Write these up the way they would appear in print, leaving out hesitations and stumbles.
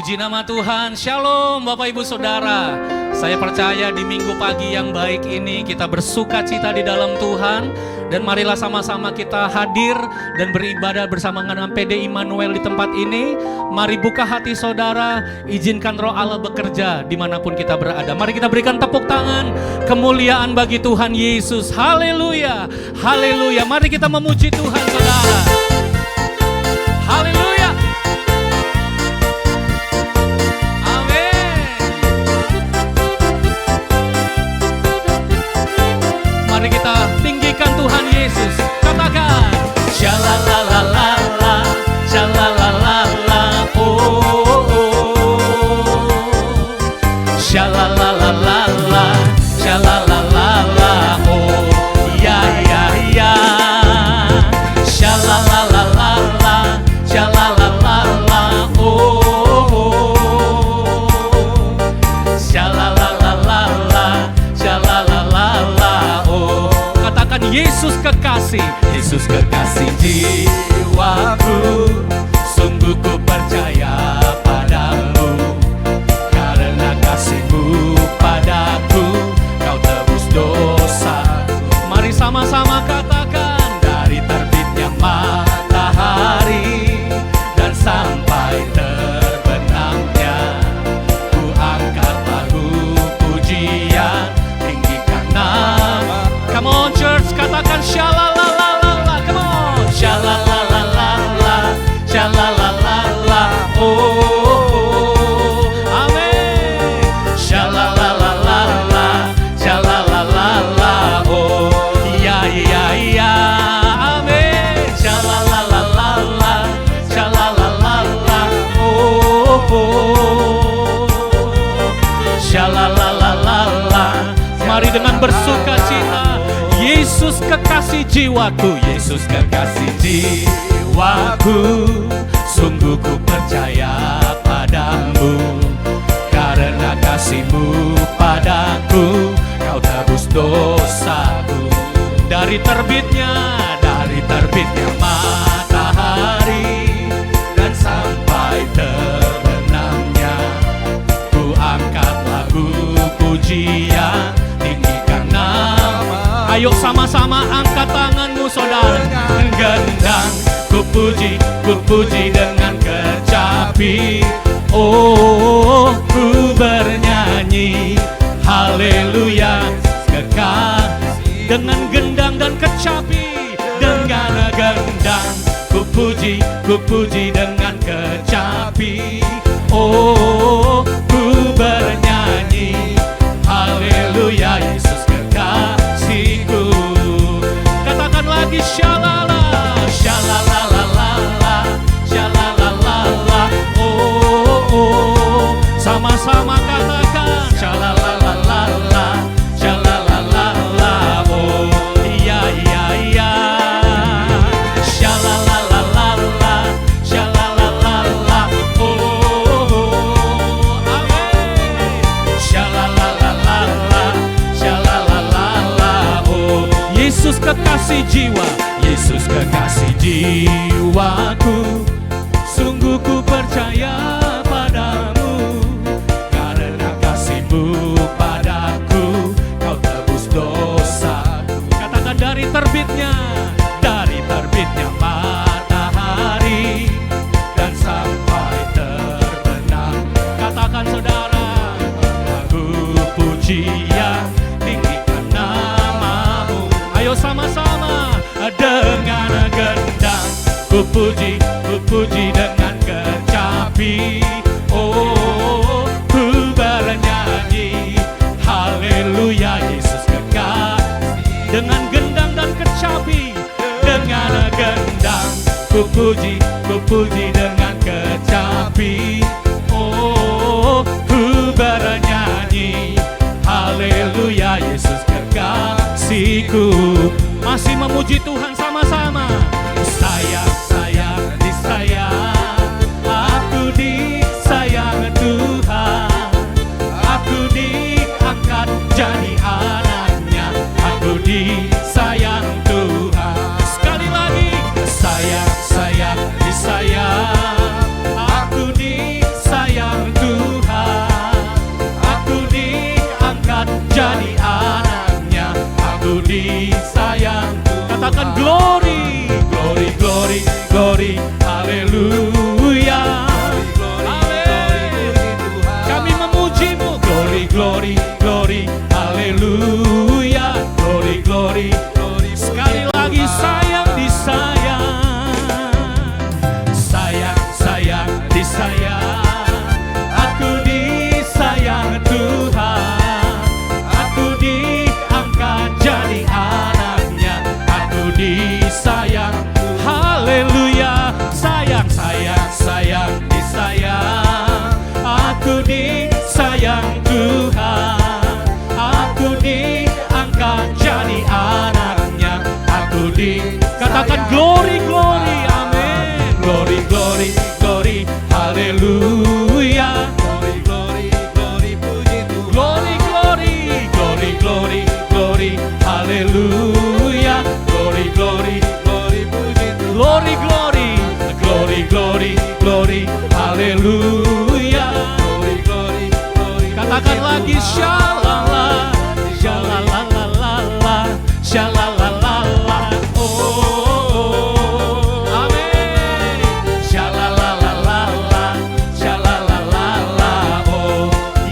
Puji nama Tuhan. Shalom Bapak Ibu Saudara. Saya percaya di minggu pagi yang baik ini kita bersuka cita di dalam Tuhan. Dan marilah sama-sama kita hadir dan beribadah bersama dengan PD Immanuel di tempat ini. Mari buka hati saudara, izinkan roh Allah bekerja dimanapun kita berada. Mari kita berikan tepuk tangan, kemuliaan bagi Tuhan Yesus. Haleluya, haleluya. Mari kita memuji Tuhan saudara. Haleluya. Mari kita tinggikan Tuhan Yesus. Katakan Shalalalala, shalalalala, oh, oh. Shalalalala, shalalalala, oh, ya, ya, ya. Shalalalala, shalalalala, oh, oh. Shalalalala, shalalalala, oh. Katakan Yesus kekasih, Yesus kekasih jiwaku, sungguh ku percaya padamu, karena kasihmu padaku, kau tebus dosaku. Mari sama-sama katakan, dari terbitnya matahari dan sampai terbenamnya, ku angkat lagu pujian, tinggikan nama. Come on church, katakan shalalalala, come on. Shalalalala, shalalalala, oh, oh, amin. Shalalalala, shalalalala, oh, ya, ya, ya, amin. Shalalalala, shalalalala, oh, oh. Shalalalala. Mari dengan bersuka cita, Yesus kekasih jiwaku, Yesus kekasih jiwaku, sungguh ku percaya padamu, karena kasihmu padaku, kau tebus dosaku. Dari terbitnya matahari dan sampai terbenamnya, ku angkat lagu pujian, tinggikan nama. Ayo sama-sama angkat tanganmu saudara. Gendang ku puji dengan kecapi. Oh, ku bernyanyi haleluya kekasih. Dengan gendang dan kecapi, dengan gendang ku puji dengan kecapi. Oh, ku bernyanyi haleluya Yesus kekasihku. Katakan lagi shalala, shalalalala, shalalalala, oh, oh. Sama-sama katakan shalalalala, shalalalala, oh, iya, iya, iya. Shalalalala, shalalalala, oh, oh, amin. Shalalalala, shalalalala, oh. Yesus kekasih jiwa, Yesus kekasih jiwaku, sungguh ku percaya padamu, karena kasihmu padaku, kau tebus dosaku. Katakan dari terbitnya matahari dan sampai terbenam. Katakan saudara, lagu pujian, tinggikan namamu. Ayo sama-sama dengan gendang ku puji dengan kecapi. Oh, ku bernyanyi haleluya Yesus kekasih. Dengan gendang dan kecapi, dengan gendang ku puji dengan kecapi. Oh, ku bernyanyi haleluya Yesus kekasihku. Masih memuji Tuhan sama-sama. Sayang, disayang, aku disayang Tuhan, aku diangkat jadi anaknya, aku disayang Tuhan. Sekali lagi, sayang, disayang, aku disayang Glory, glory, glory, haleluya. Amin. Kami memuji-Mu. Glory, glory, glory, haleluya. Glory, glory, glory. Sekali lagi sayang disayang. Sayang, sayang, disayang. Aku disayang Tuhan. Aku diangkat jadi anaknya. Aku disayang. Haleluya. Sayang, sayang, sayang, disayang. Aku disayang Tuhan. Aku diangkat jadi anaknya. Aku katakan glory, glory, amin. Glory, glory, glory, haleluya. Glory, glory, glory, puji Tuhan. Glory, glory, glory, glory, glory, haleluya. Glory, glory, glory, puji Tuhan. Glory, glory, glory, glory, glory, haleluya. Glory, glory, glory. Katakan lagi shalala, shalalalala, shalalalala. Oh, amin. Shalalalala, shalalalala. Oh,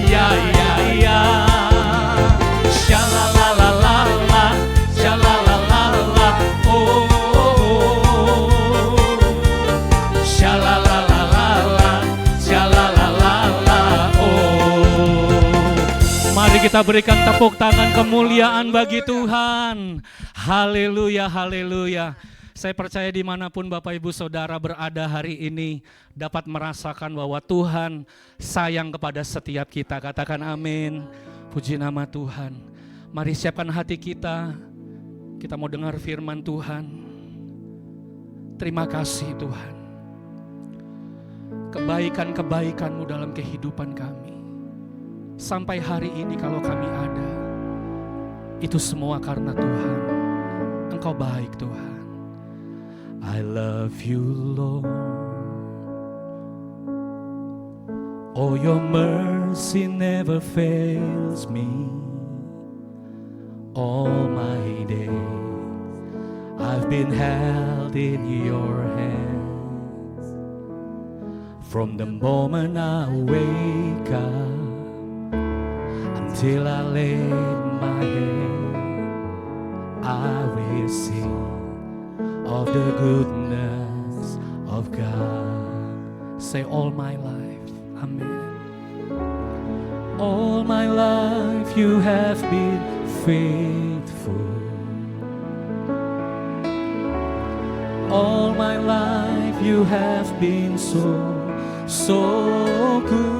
ya ya ya. Shalalalala, shalalalala. Oh, shalalalala, shalalalala. Oh. Mari kita berikan tepuk tangan kemuliaan bagi Tuhan. Haleluya, haleluya. Saya percaya dimanapun Bapak Ibu Saudara berada hari ini dapat merasakan bahwa Tuhan sayang kepada setiap kita. Katakan amin. Puji nama Tuhan. Mari siapkan hati kita. Kita mau dengar firman Tuhan. Terima kasih Tuhan. Kebaikan-kebaikan-Mu dalam kehidupan kami. Sampai hari ini kalau kami ada, itu semua karena Tuhan. Engkau baik Tuhan. I love you Lord. Oh, your mercy never fails me. All my days I've been held in your hands. From the moment I wake up until I lay my head, I will sing of the goodness of God. Say all my life, amen. All my life you have been faithful. All my life you have been so good.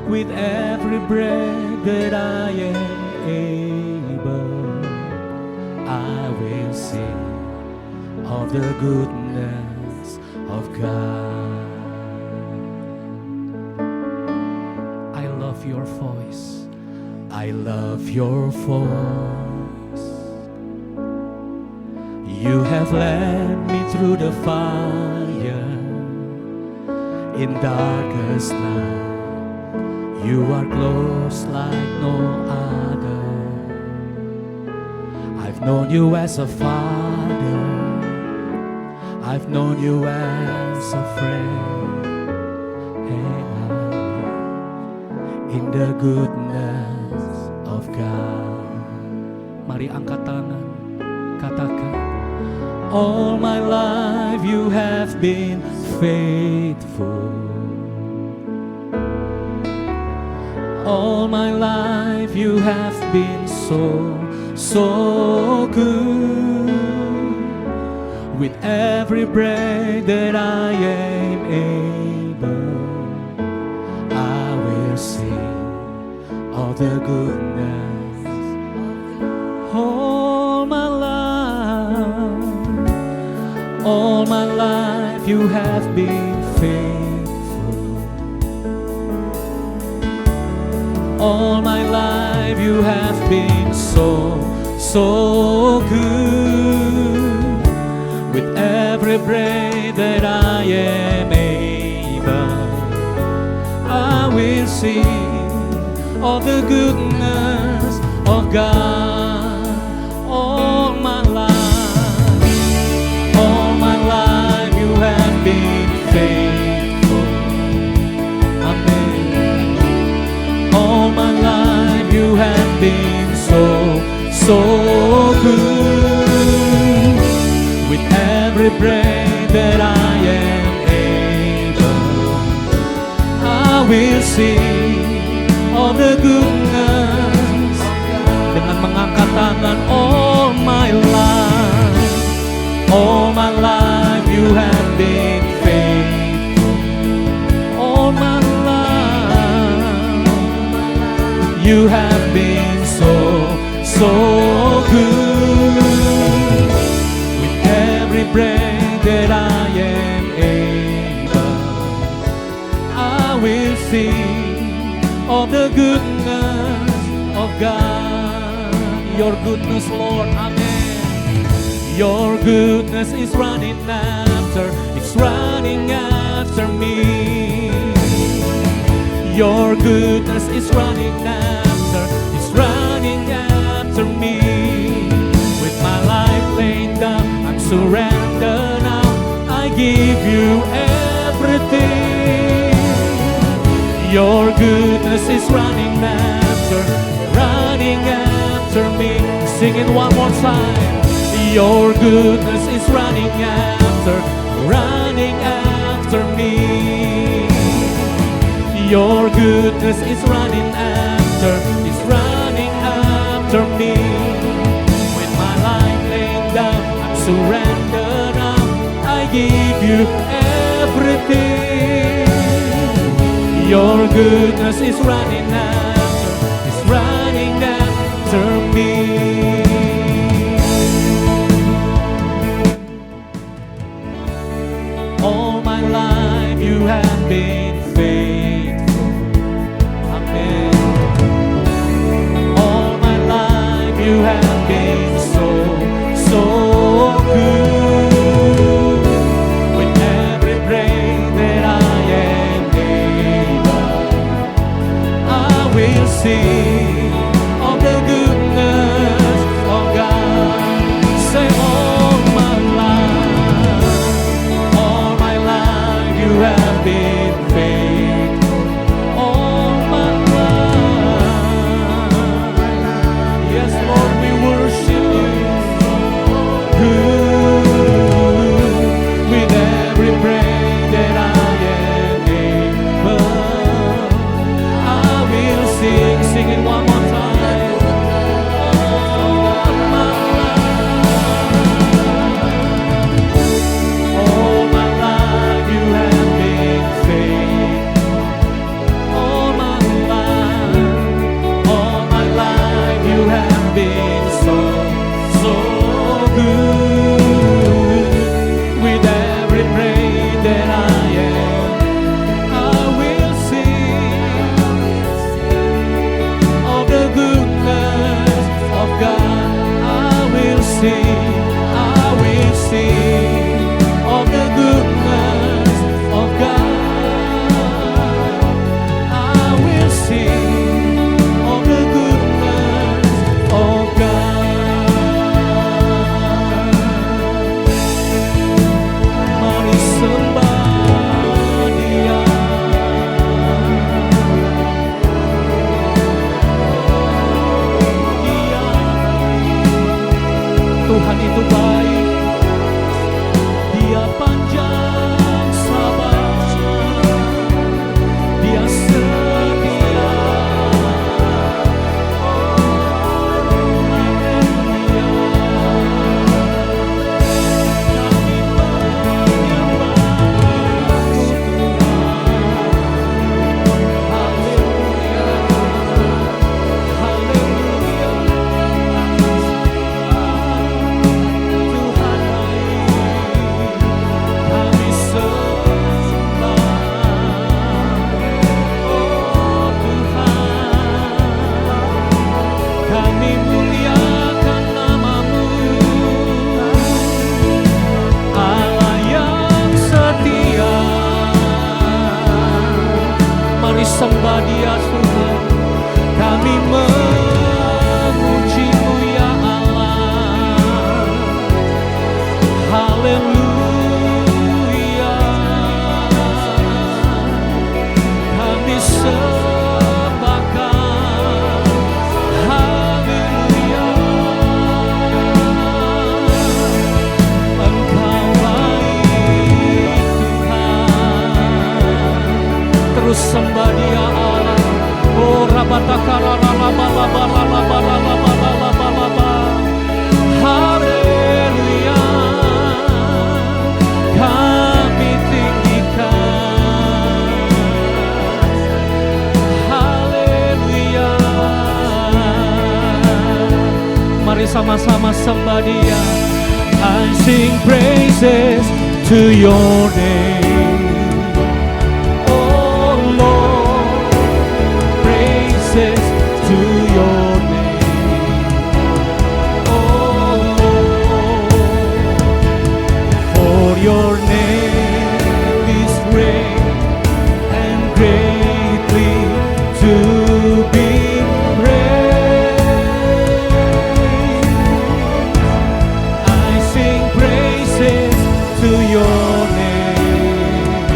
With every breath that I am able, I will sing of the goodness of God. I love your voice. I love your voice. You have led me through the fire in darkest night. You are close like no other. I've known you as a father. I've known you as a friend. And in the goodness of God. Mari angkat tangan, katakan, all my life you have been faithful. All my life you have been so good. With every breath that I am able, I will sing of the goodness. All my life you have been faithful. All my life you have been so good. With every breath that I am able, I will sing of the goodness of God. All my life, will sing of the goodness. Dengan mengangkat tangan, all my life you have been faithful. All my life you have been so good. With every breath that I am able, I will sing of the goodness of God. Your goodness, Lord, amen. Your goodness is running after me. Your goodness is running after me. With my life laid down, I'm surrendered now. I give you everything. Your goodness is running after me. Sing it one more time. Your goodness is running after me. Your goodness is running after me. When my life laid down, I'm surrendered now. I give you everything. Your goodness is running after me. All my life you have been faithful. Amen. All my life you have been so good. With every breath that I am able, I will sing of the goodness of God. Say all my life you have been faithful. All my life, yes, Lord, we worship you. Good. With every breath that I am able, I will sing it one more time. Tuhan itu baik, Dia panjang sabar, Dia setia. Haleluya, kami tinggikan. Haleluya, mari sama-sama sembah Dia. I sing praises to your name, oh Lord, praises to your name, oh Lord, for your name is great and greatly to be praised. I sing praises to your name,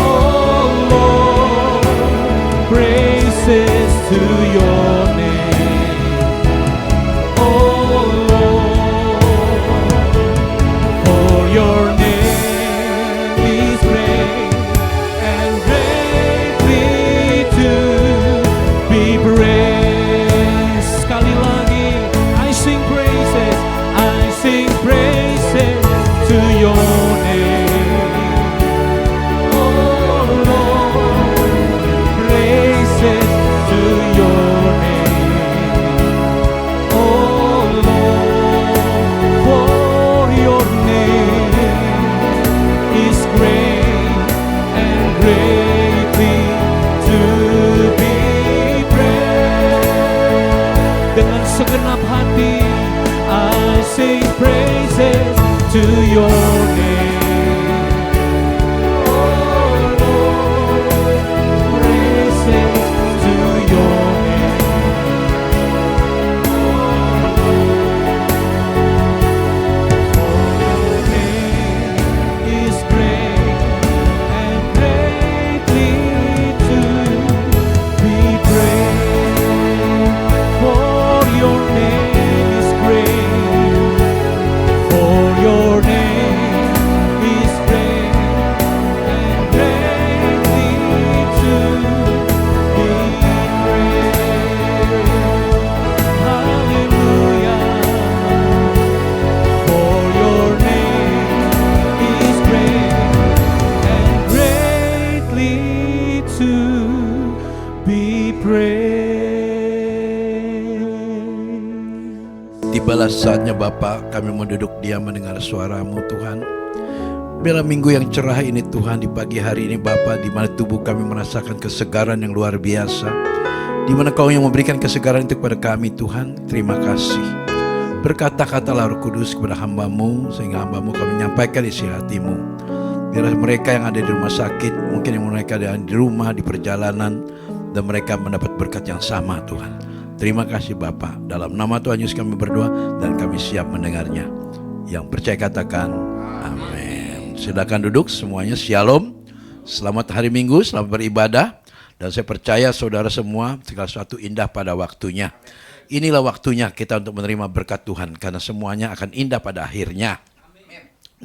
oh Lord, praises to your name, oh Lord, for your name is great and greatly to be praised. Sekali lagi, I sing praises to your name, oh Lord, praises to your name, oh Lord, for your name is great and greatly to be praised. Dengan segenap hati I sing praises to your name, oh Lord, praises to your name, oh Lord, for your name is great and greatly to be praised. For your name is great, for your name is great and greatly to be praised. Hallelujah, for your name is great and greatly to be praised. Tibalah saatnya Bapa, kami mau duduk diam mendengar suara-Mu Tuhan. Biarlah minggu yang cerah ini Tuhan, di pagi hari ini Bapa, di mana tubuh kami merasakan kesegaran yang luar biasa, di mana Kau yang memberikan kesegaran itu kepada kami Tuhan. Terima kasih. Berkata-katalah Roh Kudus kepada hamba-Mu, sehingga hamba-Mu kami menyampaikan isi hati-Mu. Biarlah mereka yang ada di rumah sakit, mungkin yang mereka ada di rumah, di perjalanan, dan mereka mendapat berkat yang sama Tuhan. Terima kasih Bapa. Dalam nama Tuhan Yesus kami berdoa dan kami siap mendengarnya. Yang percaya katakan amin. Silakan duduk semuanya. Shalom. Selamat hari Minggu, selamat beribadah. Dan saya percaya saudara semua segala sesuatu indah pada waktunya. Inilah waktunya kita untuk menerima berkat Tuhan, karena semuanya akan indah pada akhirnya.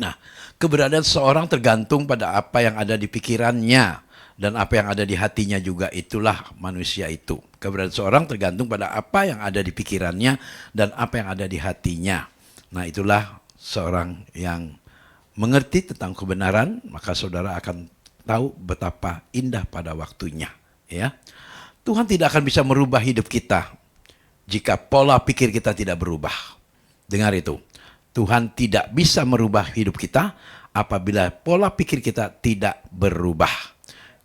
Nah, keberadaan seorang tergantung pada apa yang ada di pikirannya dan apa yang ada di hatinya juga. Itulah manusia itu. Keberadaan seorang tergantung pada apa yang ada di pikirannya dan apa yang ada di hatinya. Nah, itulah seorang yang mengerti tentang kebenaran, maka saudara akan tahu betapa indah pada waktunya. Ya, Tuhan tidak akan bisa merubah hidup kita jika pola pikir kita tidak berubah. Dengar itu, Tuhan tidak bisa merubah hidup kita apabila pola pikir kita tidak berubah.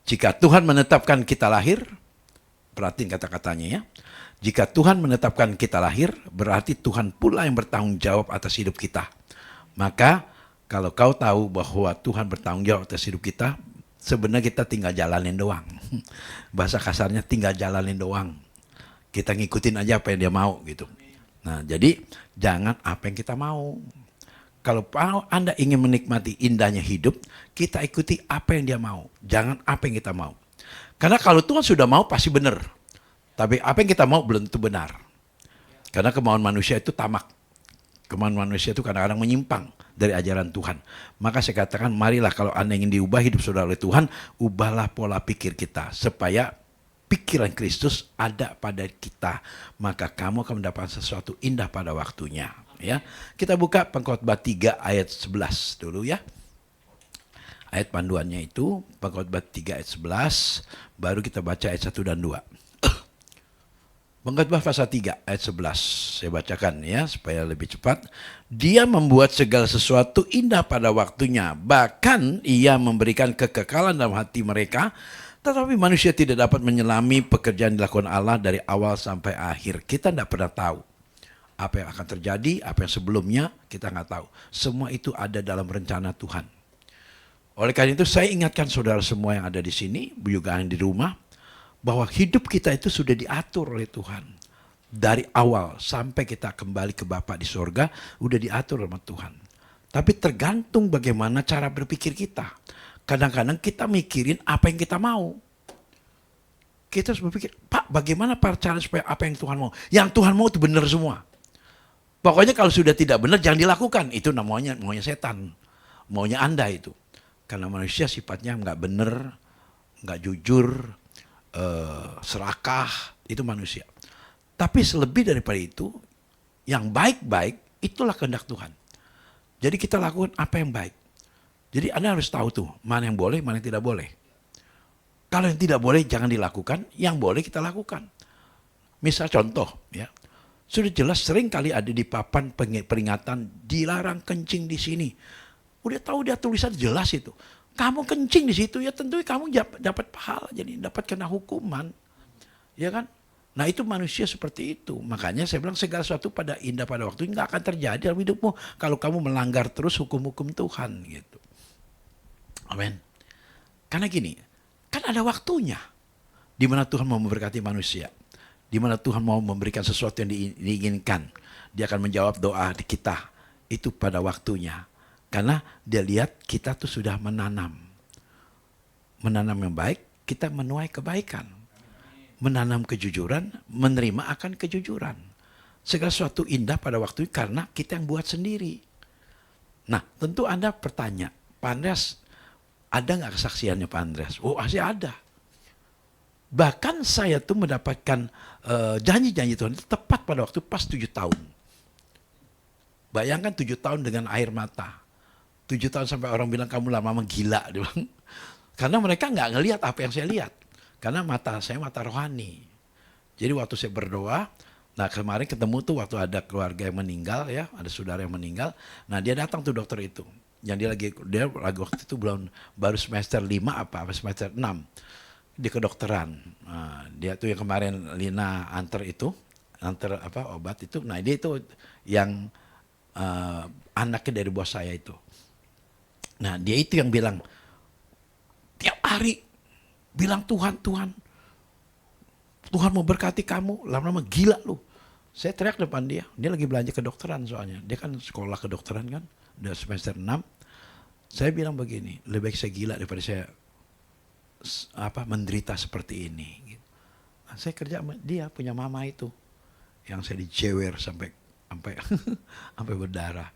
Jika Tuhan menetapkan kita lahir, perhatiin kata-katanya ya. Jika Tuhan menetapkan kita lahir, berarti Tuhan pula yang bertanggung jawab atas hidup kita. Maka kalau kau tahu bahwa Tuhan bertanggung jawab atas hidup kita, sebenarnya kita tinggal jalanin doang. Bahasa kasarnya tinggal jalanin doang. Kita ngikutin aja apa yang dia mau gitu. Nah, jadi jangan apa yang kita mau. Kalau Anda ingin menikmati indahnya hidup, kita ikuti apa yang dia mau. Jangan apa yang kita mau. Karena kalau Tuhan sudah mau pasti benar. Tapi apa yang kita mau belum tentu benar. Karena kemauan manusia itu tamak. Kemauan manusia itu kadang-kadang menyimpang dari ajaran Tuhan. Maka saya katakan, marilah kalau Anda ingin diubah hidup saudara oleh Tuhan, ubahlah pola pikir kita. Supaya pikiran Kristus ada pada kita, maka kamu akan mendapatkan sesuatu indah pada waktunya. Ya, kita buka Pengkhotbah 3 ayat 11 dulu ya. Ayat panduannya itu Pengkhotbah 3 ayat 11, baru kita baca ayat 1 dan 2. Pengkhotbah pasal 3 ayat 11. Saya bacakan ya supaya lebih cepat. Dia membuat segala sesuatu indah pada waktunya. Bahkan ia memberikan kekekalan dalam hati mereka. Tetapi manusia tidak dapat menyelami pekerjaan dilakukan Allah dari awal sampai akhir. Kita tidak pernah tahu apa yang akan terjadi, apa yang sebelumnya kita nggak tahu. Semua itu ada dalam rencana Tuhan. Oleh karena itu saya ingatkan saudara semua yang ada di sini, juga yang di rumah, bahwa hidup kita itu sudah diatur oleh Tuhan. Dari awal sampai kita kembali ke Bapa di sorga, udah diatur sama Tuhan. Tapi tergantung bagaimana cara berpikir kita. Kadang-kadang kita mikirin apa yang kita mau. Kita harus berpikir, Pak, bagaimana cara supaya apa yang Tuhan mau? Yang Tuhan mau itu benar semua. Pokoknya kalau sudah tidak benar jangan dilakukan. Itu namanya maunya setan. Maunya Anda itu. Karena manusia sifatnya nggak benar, nggak jujur, serakah, itu manusia. Tapi selebih daripada itu, yang baik-baik itulah kehendak Tuhan. Jadi kita lakukan apa yang baik. Jadi Anda harus tahu tuh, mana yang boleh, mana yang tidak boleh. Kalau yang tidak boleh jangan dilakukan, yang boleh kita lakukan. Misal contoh, ya, sudah jelas sering kali ada di papan peringatan dilarang kencing di sini. Udah tahu dia tulisan jelas itu. Kamu kencing di situ ya tentu kamu dapat pahala, jadi dapat kena hukuman, ya kan? Nah itu manusia seperti itu. Makanya saya bilang segala sesuatu pada indah pada waktu nggak akan terjadi dalam hidupmu kalau kamu melanggar terus hukum-hukum Tuhan gitu. Amin. Karena gini, kan ada waktunya di mana Tuhan mau memberkati manusia, di mana Tuhan mau memberikan sesuatu yang diinginkan. Dia akan menjawab doa di kita itu pada waktunya. Karena dia lihat kita tuh sudah menanam yang baik, kita menuai kebaikan. Menanam kejujuran, menerima akan kejujuran. Segala sesuatu indah pada waktu itu karena kita yang buat sendiri. Nah tentu Anda bertanya, Pak Andreas, ada nggak kesaksiannya Pak Andreas? Oh masih ada. Bahkan saya tuh mendapatkan janji-janji Tuhan itu tepat pada waktu pas 7 tahun. Bayangkan 7 tahun dengan air mata. 7 tahun sampai orang bilang kamu lama-lama gila. Dia bilang. Karena mereka nggak ngelihat apa yang saya lihat. Karena mata saya mata rohani. Jadi waktu saya berdoa, nah kemarin ketemu tuh waktu ada keluarga yang meninggal ya, ada saudara yang meninggal. Nah dia datang tuh dokter itu. Yang dia lagi waktu itu baru semester 5 apa semester 6. Di kedokteran. Nah, dia tuh yang kemarin Lina antar obat itu. Nah dia itu yang anaknya dari bos saya itu. Nah dia itu yang bilang tiap hari bilang Tuhan mau berkati kamu, lama-lama gila lu. Saya teriak depan dia lagi belanja kedokteran soalnya. Dia kan sekolah kedokteran kan, udah semester 6. Saya bilang begini, lebih baik saya gila daripada saya menderita seperti ini. Nah, saya kerja sama dia, punya mama itu, yang saya dijewer sampai sampai berdarah.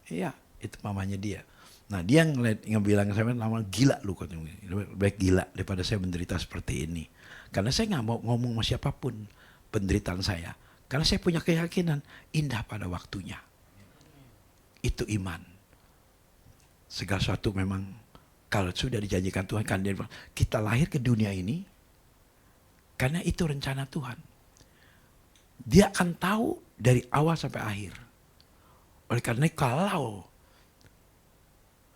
Iya, itu mamanya dia. Nah dia yang bilang saya nama gila lu, katanya, lebih baik gila daripada saya menderita seperti ini. Karena saya nggak mau ngomong sama siapapun penderitaan saya. Karena saya punya keyakinan indah pada waktunya. Itu iman. Segala sesuatu memang kalau sudah dijanjikan Tuhan, kan kita lahir ke dunia ini karena itu rencana Tuhan. Dia akan tahu dari awal sampai akhir. Oleh karena kalau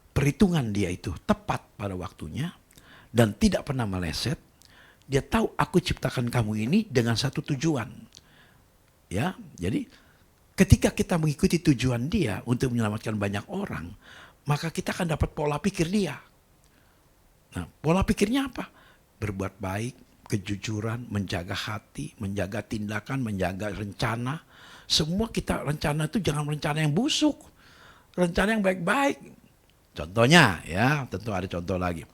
perhitungan dia itu tepat pada waktunya dan tidak pernah meleset, dia tahu aku ciptakan kamu ini dengan satu tujuan. Ya, jadi ketika kita mengikuti tujuan dia untuk menyelamatkan banyak orang, maka kita akan dapat pola pikir dia. Nah, pola pikirnya apa? Berbuat baik, kejujuran, menjaga hati, menjaga tindakan, menjaga rencana. Semua kita rencana itu jangan rencana yang busuk, rencana yang baik-baik. Contohnya ya, tentu ada contoh lagi.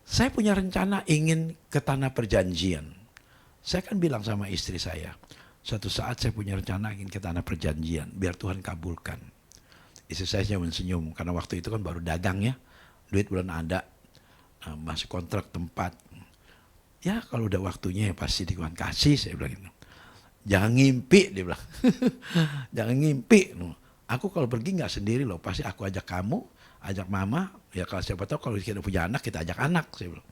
Saya punya rencana ingin ke tanah perjanjian. Saya kan bilang sama istri saya, suatu saat saya punya rencana ingin ke tanah perjanjian, biar Tuhan kabulkan. Istri saya senyum-senyum, karena waktu itu kan baru dagang ya, duit belum ada, masih kontrak tempat. Ya kalau udah waktunya ya pasti Tuhan kasih, saya bilang gitu. Jangan ngimpi, dia bilang. Jangan ngimpi. Aku kalau pergi nggak sendiri loh, pasti aku ajak kamu, ajak mama. Ya kalau siapa tahu kalau kita punya anak, kita ajak anak, saya bilang.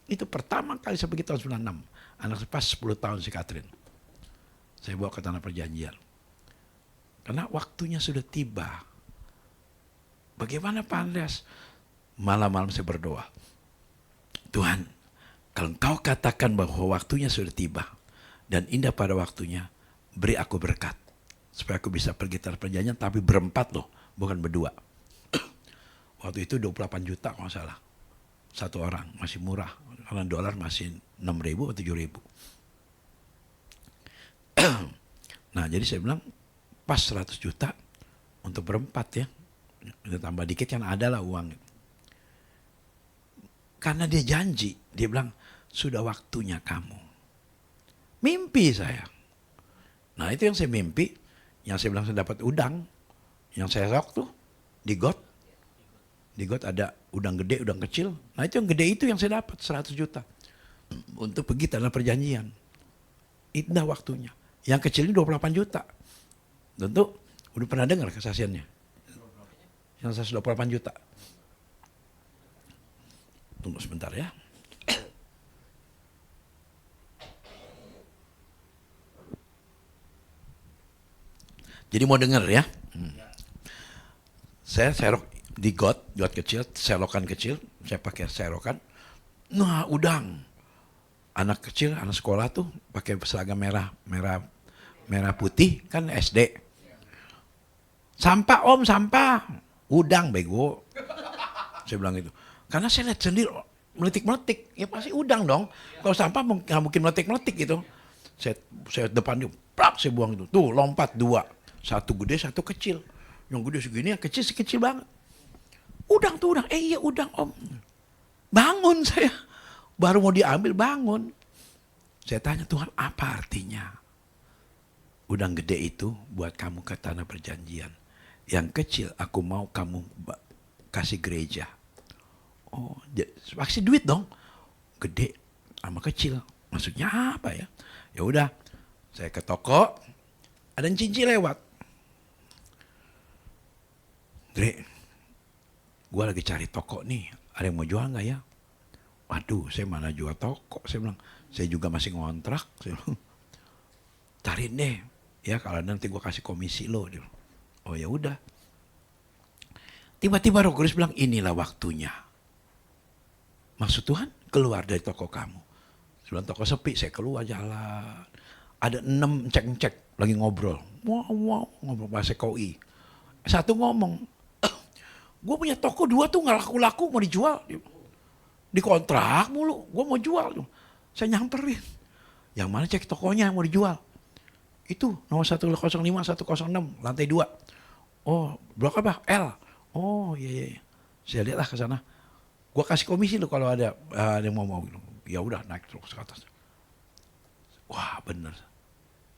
Itu pertama kali saya pergi tahun 96. Anak saya pas 10 tahun si Catherine. Saya bawa ke tanah perjanjian. Karena waktunya sudah tiba. Bagaimana Pak Andreas? Malam-malam saya berdoa. Tuhan, kalau Engkau katakan bahwa waktunya sudah tiba dan indah pada waktunya, beri aku berkat. Supaya aku bisa pergi tanah perjanjian, tapi berempat loh, bukan berdua. Waktu itu 28 juta kalau nggak salah. Satu orang, masih murah. Karena dolar masih 6.000 atau 7.000. Nah jadi saya bilang, pas 100 juta untuk berempat ya. Udah tambah dikit kan ada lah uang. Karena dia janji, dia bilang, sudah waktunya kamu. Mimpi saya. Nah itu yang saya mimpi, yang saya bilang saya dapat udang, yang saya sok tuh, di got. Di got ada udang gede, udang kecil. Nah itu yang gede itu yang saya dapat, 100 juta. Untuk pergi tanah perjanjian. Indah waktunya. Yang kecil ini 28 juta. Tentu udah pernah dengar kesaksiannya. Yang 128 juta. Tunggu sebentar ya. Jadi mau dengar ya. Saya serok di got kecil, selokan kecil. Saya pakai selokan. Nah udang. Anak kecil, anak sekolah tuh pakai seragam merah putih kan SD. Sampah om, sampah. Udang bego. Saya bilang gitu. Karena saya lihat sendiri meletik-meletik. Ya pasti udang dong. Kalau sampah nggak mungkin meletik-meletik gitu. Saya depan dia, plak saya buang itu. Tuh lompat 2. Satu gede, satu kecil. Yang gede segini, yang kecil sekecil banget. Udang tuh udang. Iya udang om. Bangun saya. Baru mau diambil bangun. Saya tanya Tuhan apa artinya? Udang gede itu buat kamu ke tanah perjanjian. Yang kecil aku mau kamu kasih gereja. Oh, pasti duit dong. Gede sama kecil. Maksudnya apa ya? Ya udah, saya ke toko, ada cincin lewat. Dre, gue lagi cari toko nih. Ada yang mau jual nggak ya? Waduh, saya mana jual toko? Saya bilang, saya juga masih ngontrak. Saya bilang, cariin deh. Ya kalau nanti gue kasih komisi lo. Dia bilang, oh ya udah. Tiba-tiba Roh Kudus bilang, inilah waktunya. Maksud Tuhan, keluar dari toko kamu. Sebelum toko sepi, saya keluar jalan. Ada 6 cek-cek lagi ngobrol. Wow, ngobrol bahasa KOI. Satu ngomong, gue punya toko 2 tuh gak laku-laku mau dijual. Dikontrak mulu, gue mau jual. Saya nyamperin. Yang mana cek tokonya yang mau dijual? Itu nomor 105, 106, lantai 2. Oh, blok apa? L. Oh iya. Saya lihatlah ke sana. Gue kasih komisi lo kalau ada yang mau. Ya udah naik terus ke atas. Wah bener.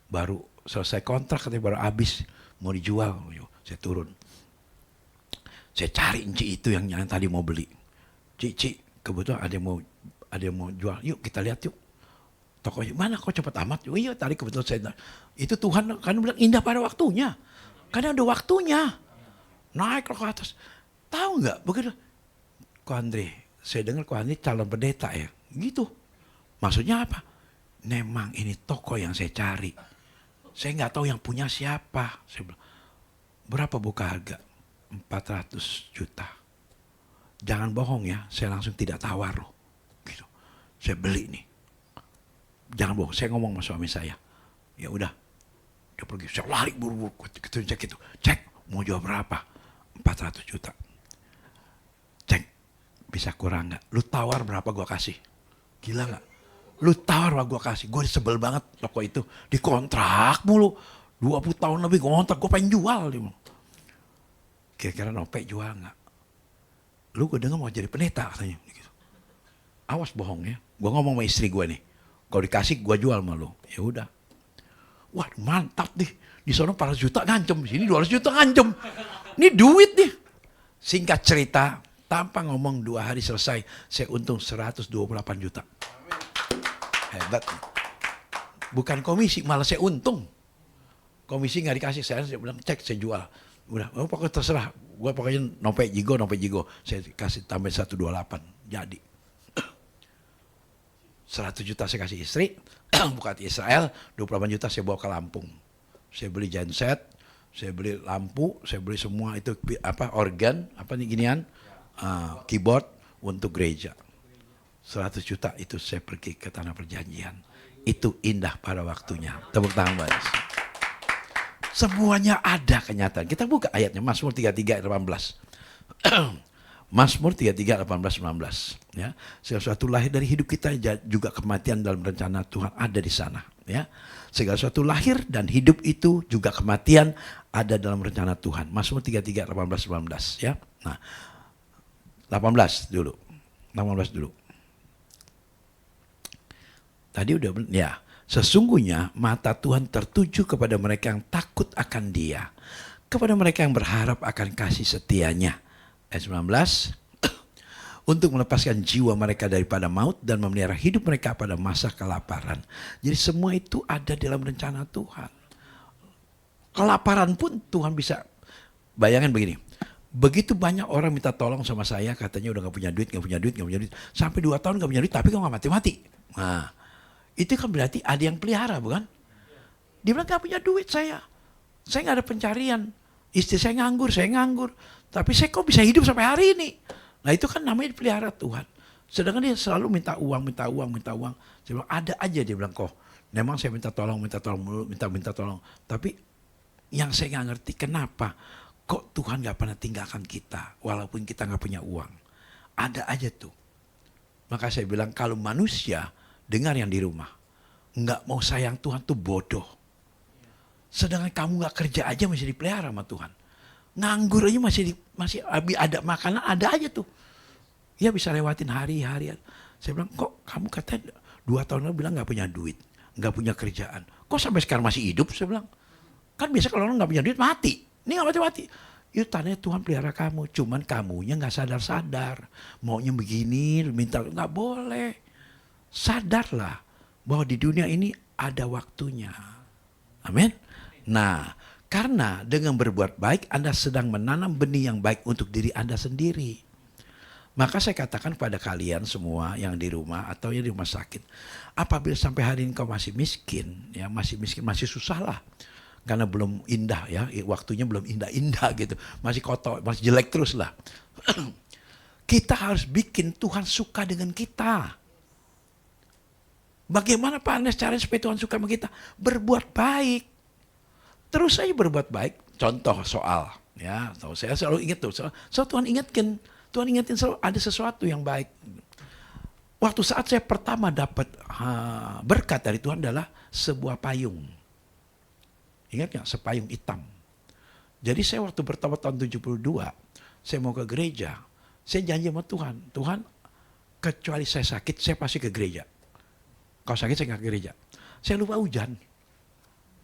Baru selesai kontrak katanya baru habis mau dijual. Saya turun. Saya cari Ci itu yang tadi mau beli. Ci, kebetulan ada yang mau jual. Yuk kita lihat yuk. Tokonya mana kok cepat amat? Oh iya tadi kebetulan saya. Itu Tuhan kan bilang indah pada waktunya. Karena ada waktunya. Naik ke atas. Tahu nggak begitu? Ko Andre, saya dengar Ko Andre calon pendeta ya. Gitu. Maksudnya apa? Memang ini toko yang saya cari. Saya nggak tahu yang punya siapa. Saya bilang, berapa buka harga? 400 juta. Jangan bohong ya, saya langsung tidak tawar loh. Gitu. Saya beli nih. Jangan bohong, saya ngomong sama suami saya. Ya udah, dia pergi. Saya lari buru-buru cek itu. Cek, mau jual berapa? 400 juta. Cek, bisa kurang nggak? Lu tawar berapa gua kasih? Gila nggak? Lu tawar berapa gua kasih? Gue sebel banget toko itu. Dikontrak mulu. 20 tahun lebih kontrak, gue pengen jual. Kira-kira Nope jual nggak? Lu gue dengar mau jadi pendeta katanya. Awas bohong ya. Gue ngomong sama istri gue nih. Kalau dikasih gue jual sama lu. Ya udah. Wah mantap nih. Di sana 400 juta ngancem. Sini 200 juta ngancem. Ini duit nih. Singkat cerita. Tanpa ngomong 2 hari selesai. Saya untung 128 juta. Hebat. Bukan komisi, malah saya untung. Komisi nggak dikasih, saya bilang cek, saya jual. Udah, pokoknya terserah. Gue pokoknya nope jigo. Saya kasih tambah 128, jadi. 100 juta saya kasih istri, bukan Israel, 28 juta saya bawa ke Lampung. Saya beli genset, saya beli lampu, saya beli semua itu organ, ginian, keyboard untuk gereja. 100 juta itu saya pergi ke Tanah Perjanjian. Itu indah pada waktunya. Tepuk tangan Mbak. Semuanya ada kenyataan. Kita buka ayatnya, Mazmur 33 ayat 18. Mazmur 33 18 19 ya. Segala sesuatu lahir dari hidup kita, juga kematian dalam rencana Tuhan ada di sana ya. Segala sesuatu lahir dan hidup itu juga kematian ada dalam rencana Tuhan. Mazmur 33 18 19 ya. Nah, 18 dulu. Tadi udah ya. Sesungguhnya mata Tuhan tertuju kepada mereka yang takut akan Dia, kepada mereka yang berharap akan kasih setianya. Ayat 19, untuk melepaskan jiwa mereka daripada maut dan memelihara hidup mereka pada masa kelaparan. Jadi semua itu ada dalam rencana Tuhan. Kelaparan pun Tuhan bisa. Bayangin begini, begitu banyak orang minta tolong sama saya, katanya udah gak punya duit. Sampai 2 tahun gak punya duit, tapi kok gak mati-mati. Nah, itu kan berarti ada yang pelihara, bukan? Dia bilang gak punya duit saya gak ada pencarian. Istri saya nganggur. Tapi saya kok bisa hidup sampai hari ini. Nah itu kan namanya dipelihara Tuhan. Sedangkan dia selalu minta uang. Saya bilang ada aja, dia bilang kok. Memang saya minta tolong mulu, minta tolong. Tapi yang saya gak ngerti kenapa kok Tuhan gak pernah tinggalkan kita. Walaupun kita gak punya uang. Ada aja tuh. Maka saya bilang kalau manusia, dengar yang di rumah, gak mau sayang Tuhan tuh bodoh. Sedangkan kamu gak kerja aja masih dipelihara sama Tuhan. Nganggur aja masih ada makanan, ada aja tuh. Ya bisa lewatin hari-hari. Saya bilang, kok kamu katanya 2 tahun lalu bilang gak punya duit, gak punya kerjaan. Kok sampai sekarang masih hidup? Saya bilang, kan biasa kalau orang gak punya duit mati. Ini gak mati-mati. Itu tandanya Tuhan pelihara kamu. Cuman kamunya gak sadar-sadar. Maunya begini, minta, gak boleh. Sadarlah bahwa di dunia ini ada waktunya. Amin. Nah, karena dengan berbuat baik Anda sedang menanam benih yang baik untuk diri Anda sendiri. Maka saya katakan pada kalian semua yang di rumah atau yang di rumah sakit, apabila sampai hari ini kau masih miskin, masih susah lah. Karena belum indah ya, waktunya belum indah-indah gitu. Masih kotor, masih jelek terus lah. Kita harus bikin Tuhan suka dengan kita. Bagaimana Pak Ernest caranya supaya Tuhan suka sama kita? Berbuat baik. Terus saya berbuat baik. Contoh soal, ya, saya selalu ingat tuh. So Tuhan ingatkan selalu ada sesuatu yang baik. Waktu saat saya pertama dapat berkat dari Tuhan adalah sebuah payung. Ingat nggak? Sepayung hitam. Jadi saya waktu bertobat tahun 72, saya mau ke gereja. Saya janji sama Tuhan, kecuali saya sakit, saya pasti ke gereja. Kalau sakit saya nggak ke gereja. Saya lupa hujan.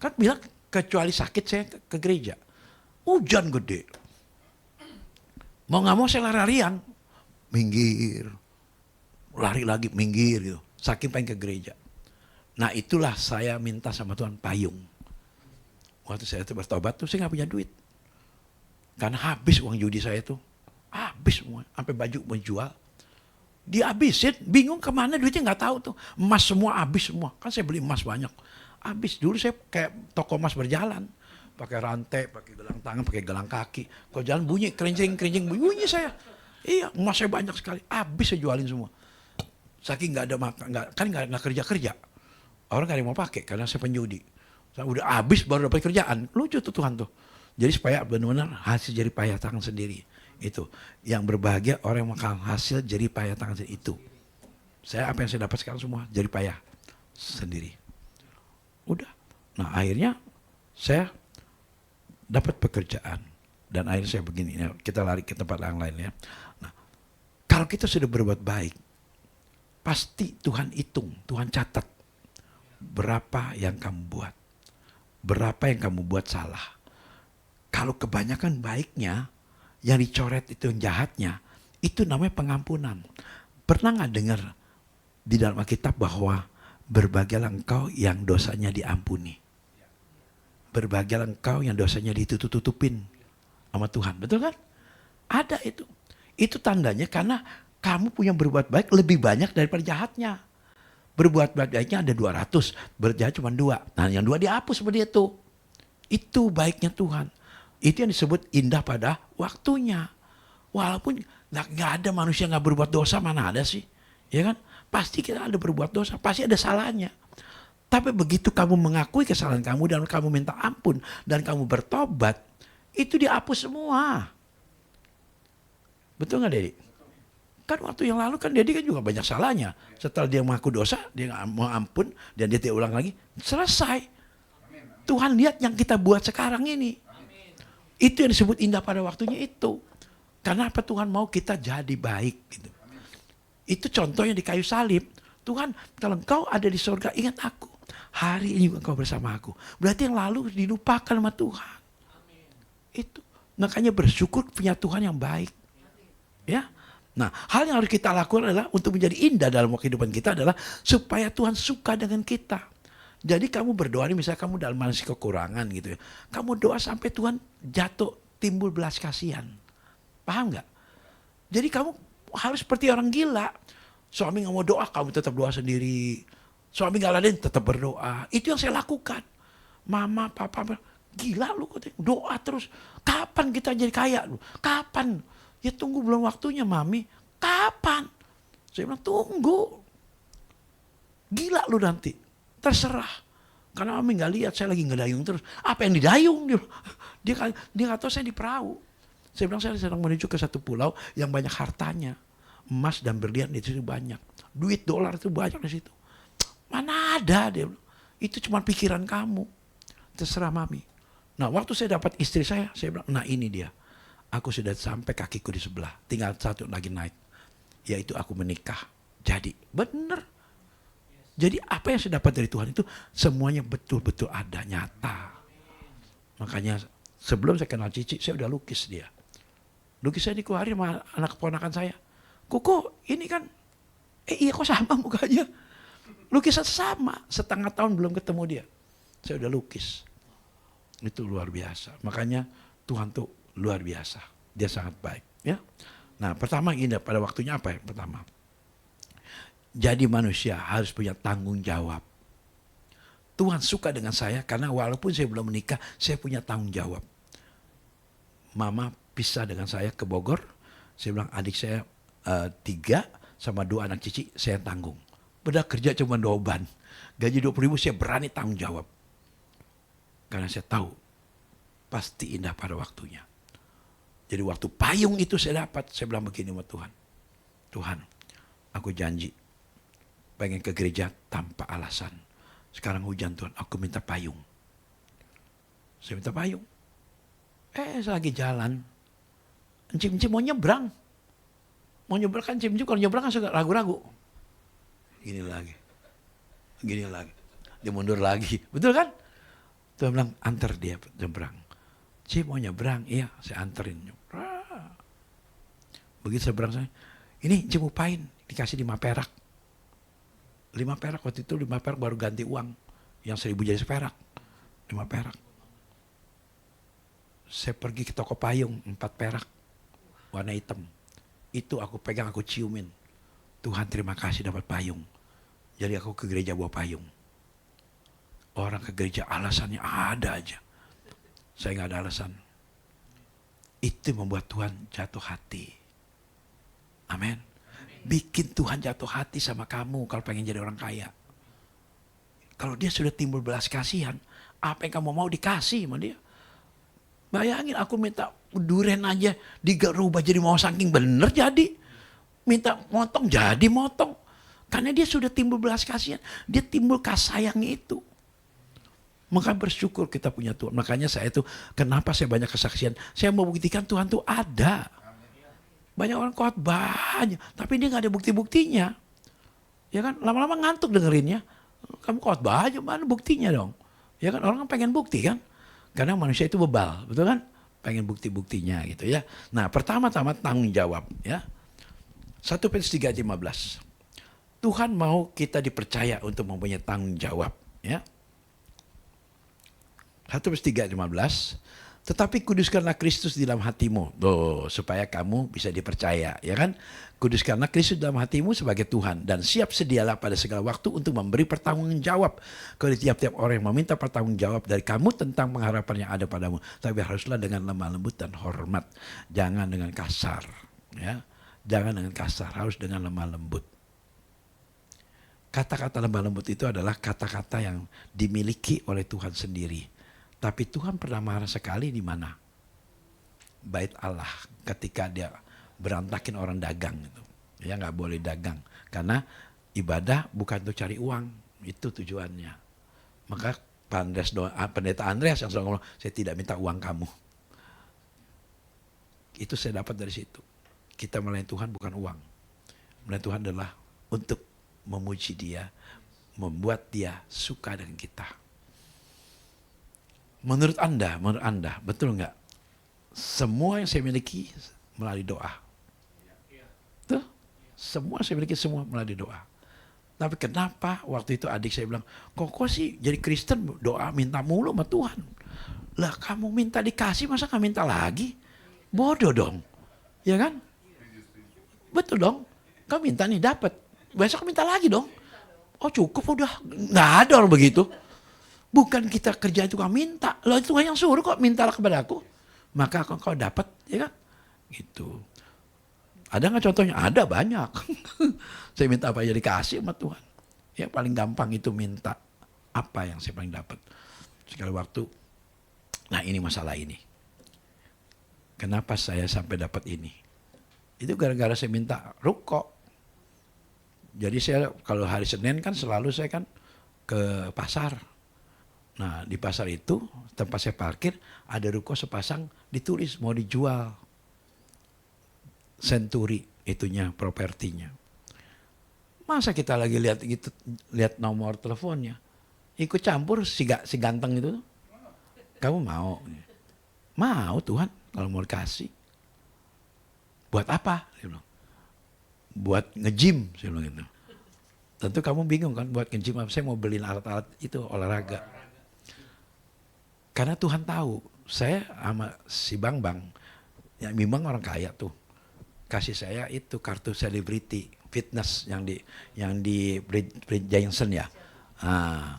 Kan bilang kecuali sakit saya ke gereja. Hujan gede. Mau nggak mau saya lari-larian. Minggir. Lari lagi, minggir gitu. Saking pengen ke gereja. Nah itulah saya minta sama Tuhan payung. Waktu saya bertobat tuh saya nggak punya duit. Karena habis uang judi saya tuh. Habis semua. Sampai baju mau jual. Dihabisin, bingung kemana duitnya nggak tahu tuh. Emas semua habis semua. Kan saya beli emas banyak. Habis. Dulu saya kayak toko emas berjalan. Pakai rantai, pakai gelang tangan, pakai gelang kaki. Kalau jalan bunyi, kerincing, bunyi saya. Iya, emas saya banyak sekali. Habis saya jualin semua. Saking nggak ada makan, nggak kerja. Orang nggak ada yang mau pakai karena saya penjudi. Saya udah habis baru dapat kerjaan. Lucu tuh Tuhan tuh. Jadi supaya benar-benar hasil jerih payah tangan sendiri. Itu yang berbahagia orang yang makan hasil jerih payah tangan sendiri itu. Apa yang saya dapat sekarang semua jerih payah sendiri. Udah. Nah akhirnya saya dapat pekerjaan dan akhirnya saya begini. Ya, kita lari ke tempat yang lain ya. Nah, kalau kita sudah berbuat baik, pasti Tuhan hitung, Tuhan catat berapa yang kamu buat, berapa yang kamu buat salah. Kalau kebanyakan baiknya, yang dicoret itu yang jahatnya, itu namanya pengampunan. Pernah nggak dengar di dalam Alkitab bahwa Berbahagialah engkau yang dosanya diampuni. Berbahagialah engkau yang dosanya ditutup-tutupin sama Tuhan. Betul kan? Ada itu. Itu tandanya karena kamu punya berbuat baik lebih banyak daripada jahatnya. Berbuat baiknya ada 200, berjahat cuma 2. Nah yang 2 dihapus seperti itu. Itu baiknya Tuhan. Itu yang disebut indah pada waktunya. Walaupun nggak ada manusia nggak berbuat dosa, mana ada sih? Ya kan? Pasti kita ada berbuat dosa, pasti ada salahnya. Tapi begitu kamu mengakui kesalahan kamu dan kamu minta ampun dan kamu bertobat, itu dihapus semua. Betul nggak, Dedi? Kan waktu yang lalu kan Dedi kan juga banyak salahnya. Setelah dia mengaku dosa, dia nggak mau ampun dan dia tidak ulang lagi, selesai. Tuhan lihat yang kita buat sekarang ini. Itu yang disebut indah pada waktunya itu. Karena apa? Tuhan mau kita jadi baik gitu. Itu contohnya di kayu salib. Tuhan, kalau engkau ada di surga, ingat aku. Hari ini engkau bersama aku. Berarti yang lalu dilupakan sama Tuhan. Itu. Makanya bersyukur punya Tuhan yang baik. Ya. Nah, hal yang harus kita lakukan adalah untuk menjadi indah dalam kehidupan kita adalah supaya Tuhan suka dengan kita. Jadi kamu berdoa nih, misalnya kamu dalam masih kekurangan gitu ya. Kamu doa sampai Tuhan jatuh timbul belas kasihan. Paham nggak? Jadi kamu harus seperti orang gila. Suami nggak mau doa, kamu tetap doa sendiri. Suami nggak laden, tetap berdoa. Itu yang saya lakukan. Mama, papa, gila lu, doa terus. Kapan kita jadi kaya? Kapan? Ya tunggu belum waktunya, Mami. Kapan? Saya bilang tunggu. Gila lu nanti. Terserah. Karena Mami nggak lihat saya lagi ngedayung terus. Apa yang didayung? Dia nggak tahu saya di perahu. Saya bilang saya sedang menuju ke satu pulau yang banyak hartanya. Emas dan berlian di situ banyak. Duit dolar itu banyak di situ. Mana ada, dia bilang. Itu cuma pikiran kamu. Terserah Mami. Nah waktu saya dapat istri saya bilang, nah ini dia. Aku sudah sampai kakiku di sebelah. Tinggal satu lagi naik. Yaitu aku menikah. Jadi benar. Jadi apa yang saya dapat dari Tuhan itu semuanya betul-betul ada, nyata. Makanya sebelum saya kenal Cici, saya udah lukis dia. Lukis saya dikeluarin sama anak keponakan saya. Koko ini kan, iya kok sama mukanya. Lukisan sama, setengah tahun belum ketemu dia. Saya udah lukis. Itu luar biasa. Makanya Tuhan tuh luar biasa. Dia sangat baik. Ya. Nah pertama indah pada waktunya apa yang pertama? Jadi manusia harus punya tanggung jawab. Tuhan suka dengan saya karena walaupun saya belum menikah, saya punya tanggung jawab. Mama pisah dengan saya ke Bogor. Saya bilang adik saya 3 sama 2 anak Cici saya tanggung. Beda kerja cuma 2 ban. Gaji 20.000 saya berani tanggung jawab. Karena saya tahu pasti indah pada waktunya. Jadi waktu payung itu saya dapat, saya bilang begini sama Tuhan. Tuhan, aku janji pengen ke gereja tanpa alasan. Sekarang hujan Tuhan, aku minta payung. Saya minta payung. Saya lagi jalan. Encim-encim mau nyebrang. Mau nyebrang kan encim-encim kalau nyebrang kan suka ragu-ragu. Gini lagi. Dia mundur lagi. Betul kan? Tuhan bilang antar dia nyebrang. Cim mau nyebrang, iya saya anterin. Begitu seberang saya, ini Cim upain, dikasih 5 perak. 5 perak waktu itu 5 perak baru ganti uang. Yang 1.000 jadi seperak. 5 perak. Saya pergi ke toko payung 4 perak. Warna hitam. Itu aku pegang, aku ciumin. Tuhan terima kasih dapat payung. Jadi aku ke gereja bawa payung. Orang ke gereja alasannya ada aja. Saya nggak ada alasan. Itu membuat Tuhan jatuh hati. Amin. Bikin Tuhan jatuh hati sama kamu kalau pengen jadi orang kaya. Kalau dia sudah timbul belas kasihan, apa yang kamu mau dikasih sama dia. Bayangin aku minta duren aja digerubah jadi mau saking bener jadi. Minta motong jadi motong. Karena dia sudah timbul belas kasihan. Dia timbul kasih sayangnya itu. Maka bersyukur kita punya Tuhan. Makanya saya itu, kenapa saya banyak kesaksian. Saya mau buktikan Tuhan tuh ada. Banyak orang kuat banyak. Tapi dia gak ada bukti-buktinya. Ya kan, lama-lama ngantuk dengerinnya. Kamu kuat banyak, mana buktinya dong. Ya kan, orang pengen bukti kan. Karena manusia itu bebal, betul kan? Pengen bukti-buktinya gitu ya. Nah pertama-tama tanggung jawab ya. 1 Petrus 3:15. Tuhan mau kita dipercaya untuk mempunyai tanggung jawab. Ya. 1:3-15. Tetapi kuduskanlah Kristus di dalam hatimu. Supaya kamu bisa dipercaya. Ya kan? Kuduskanlah Kristus dalam hatimu sebagai Tuhan. Dan siap sedialah pada segala waktu untuk memberi pertanggungjawab kepada tiap-tiap orang yang meminta pertanggungjawab dari kamu tentang pengharapan yang ada padamu. Tapi haruslah dengan lemah lembut dan hormat. Jangan dengan kasar. Ya. Jangan dengan kasar. Harus dengan lemah lembut. Kata-kata lemah lembut itu adalah kata-kata yang dimiliki oleh Tuhan sendiri. Tapi Tuhan pernah marah sekali di mana? Bait Allah ketika dia berantakin orang dagang itu. Ya nggak boleh dagang karena ibadah bukan untuk cari uang, itu tujuannya. Maka pendeta Andreas yang selalu ngomong, saya tidak minta uang kamu. Itu saya dapat dari situ. Kita melayani Tuhan bukan uang. Melayani Tuhan adalah untuk memuji Dia, membuat Dia suka dengan kita. Menurut Anda, betul nggak? Semua yang saya miliki melalui doa. Tuh, semua saya miliki semua melalui doa. Tapi kenapa waktu itu adik saya bilang, kok sih jadi Kristen doa minta mulu sama Tuhan? Lah kamu minta dikasih masa nggak minta lagi? Bodoh dong, ya kan? Betul dong, kamu minta nih dapat. Besok minta lagi dong. Oh cukup udah. Nggak ada orang begitu. Bukan kita kerja itu kau minta. Loh Tuhan yang suruh kok mintalah kepada aku. Maka kau dapat. Ya kan? Gitu. Ada nggak contohnya? Ada banyak. Saya minta apa aja dikasih sama Tuhan. Ya paling gampang itu minta apa yang saya paling dapat. Sekali waktu. Nah ini masalah ini. Kenapa saya sampai dapat ini? Itu gara-gara saya minta ruko. Jadi saya kalau hari Senin kan selalu saya kan ke pasar. Nah di pasar itu tempat saya parkir ada ruko sepasang ditulis mau dijual. Century itunya propertinya. Masa kita lagi lihat gitu, lihat nomor teleponnya. Ikut campur si ganteng itu. Kamu mau? Mau Tuhan kalau mau dikasih. Buat apa? Dia bilang. Buat nge-gym, saya bilang gitu. Tentu kamu bingung kan buat nge-gym apa? Saya mau beliin alat-alat itu olahraga. Karena Tuhan tahu, saya sama si Bang, ya memang orang kaya tuh. Kasih saya itu kartu selebriti fitness yang di Bridge Johnson ya. Nah,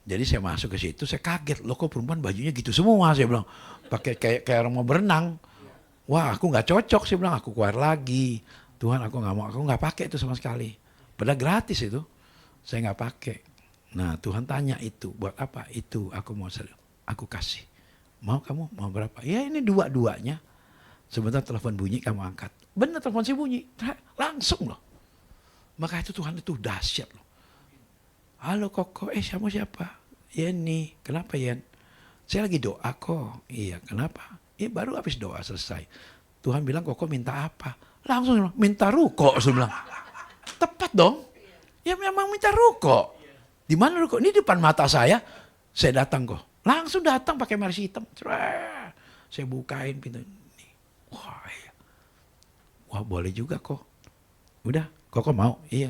jadi saya masuk ke situ, saya kaget, loh kok perempuan bajunya gitu semua, saya bilang. Pakai kayak orang mau berenang. Wah, aku nggak cocok, saya bilang, aku keluar lagi. Tuhan aku nggak mau, aku nggak pakai itu sama sekali. Padahal gratis itu, saya nggak pakai. Nah Tuhan tanya itu, buat apa? Itu aku kasih. Mau kamu? Mau berapa? Ya ini dua-duanya. Sebentar telepon bunyi, kamu angkat. Benar telepon si bunyi, langsung loh. Maka itu Tuhan itu dahsyat loh. Halo Koko, siapa? Yeni, kenapa Yen? Saya lagi doa kok. Iya, kenapa? Baru habis doa selesai. Tuhan bilang Koko minta apa? Langsung minta ruko, saya bilang. Tepat dong. Ya memang minta ruko. Di mana ruko? Ini depan mata saya datang kok. Langsung datang pakai maris hitam. Saya bukain pintu. Wah, iya. Wah boleh juga kok. Udah, Koko mau? Iya.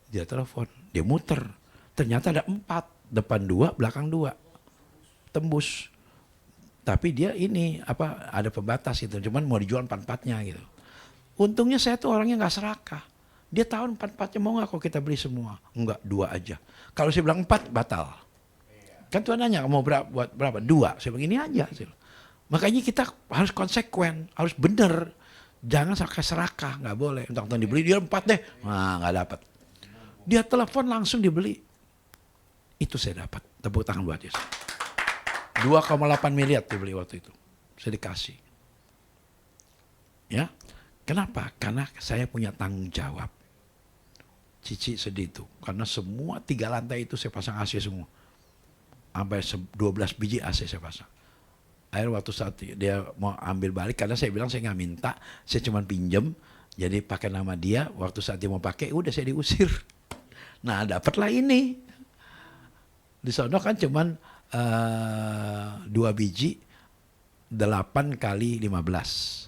Dia telepon, dia muter. Ternyata ada 4, depan 2, belakang 2. Tembus. Tapi dia ini ada pembatas gitu. Cuman mau dijual 4-4-nya gitu. Untungnya saya tuh orangnya nggak serakah. Dia tahu 4-4-nya mau nggak kalau kita beli semua? Enggak, 2 aja. Kalau saya bilang 4 batal. Kan Tuhan nanya mau buat berapa? 2. Saya bilang ini aja. Makanya kita harus konsekuen, harus benar. Jangan sampai serakah, nggak boleh. Entah-entah dibeli dia 4 deh, nah nggak dapat. Dia telepon langsung dibeli. Itu saya dapat. Tepuk tangan buat Yesus. 2,8 miliar dibeli waktu itu. Saya dikasih. Ya. Kenapa? Karena saya punya tanggung jawab. Cici sedih itu. Karena semua 3 lantai itu saya pasang AC semua. Sampai 12 biji AC saya pasang. Akhirnya waktu saat dia mau ambil balik, karena saya bilang saya nggak minta, saya cuma pinjem. Jadi pakai nama dia, waktu saat dia mau pakai, udah saya diusir. Nah dapatlah ini. Di sana kan cuman 2 biji, 8 kali 15.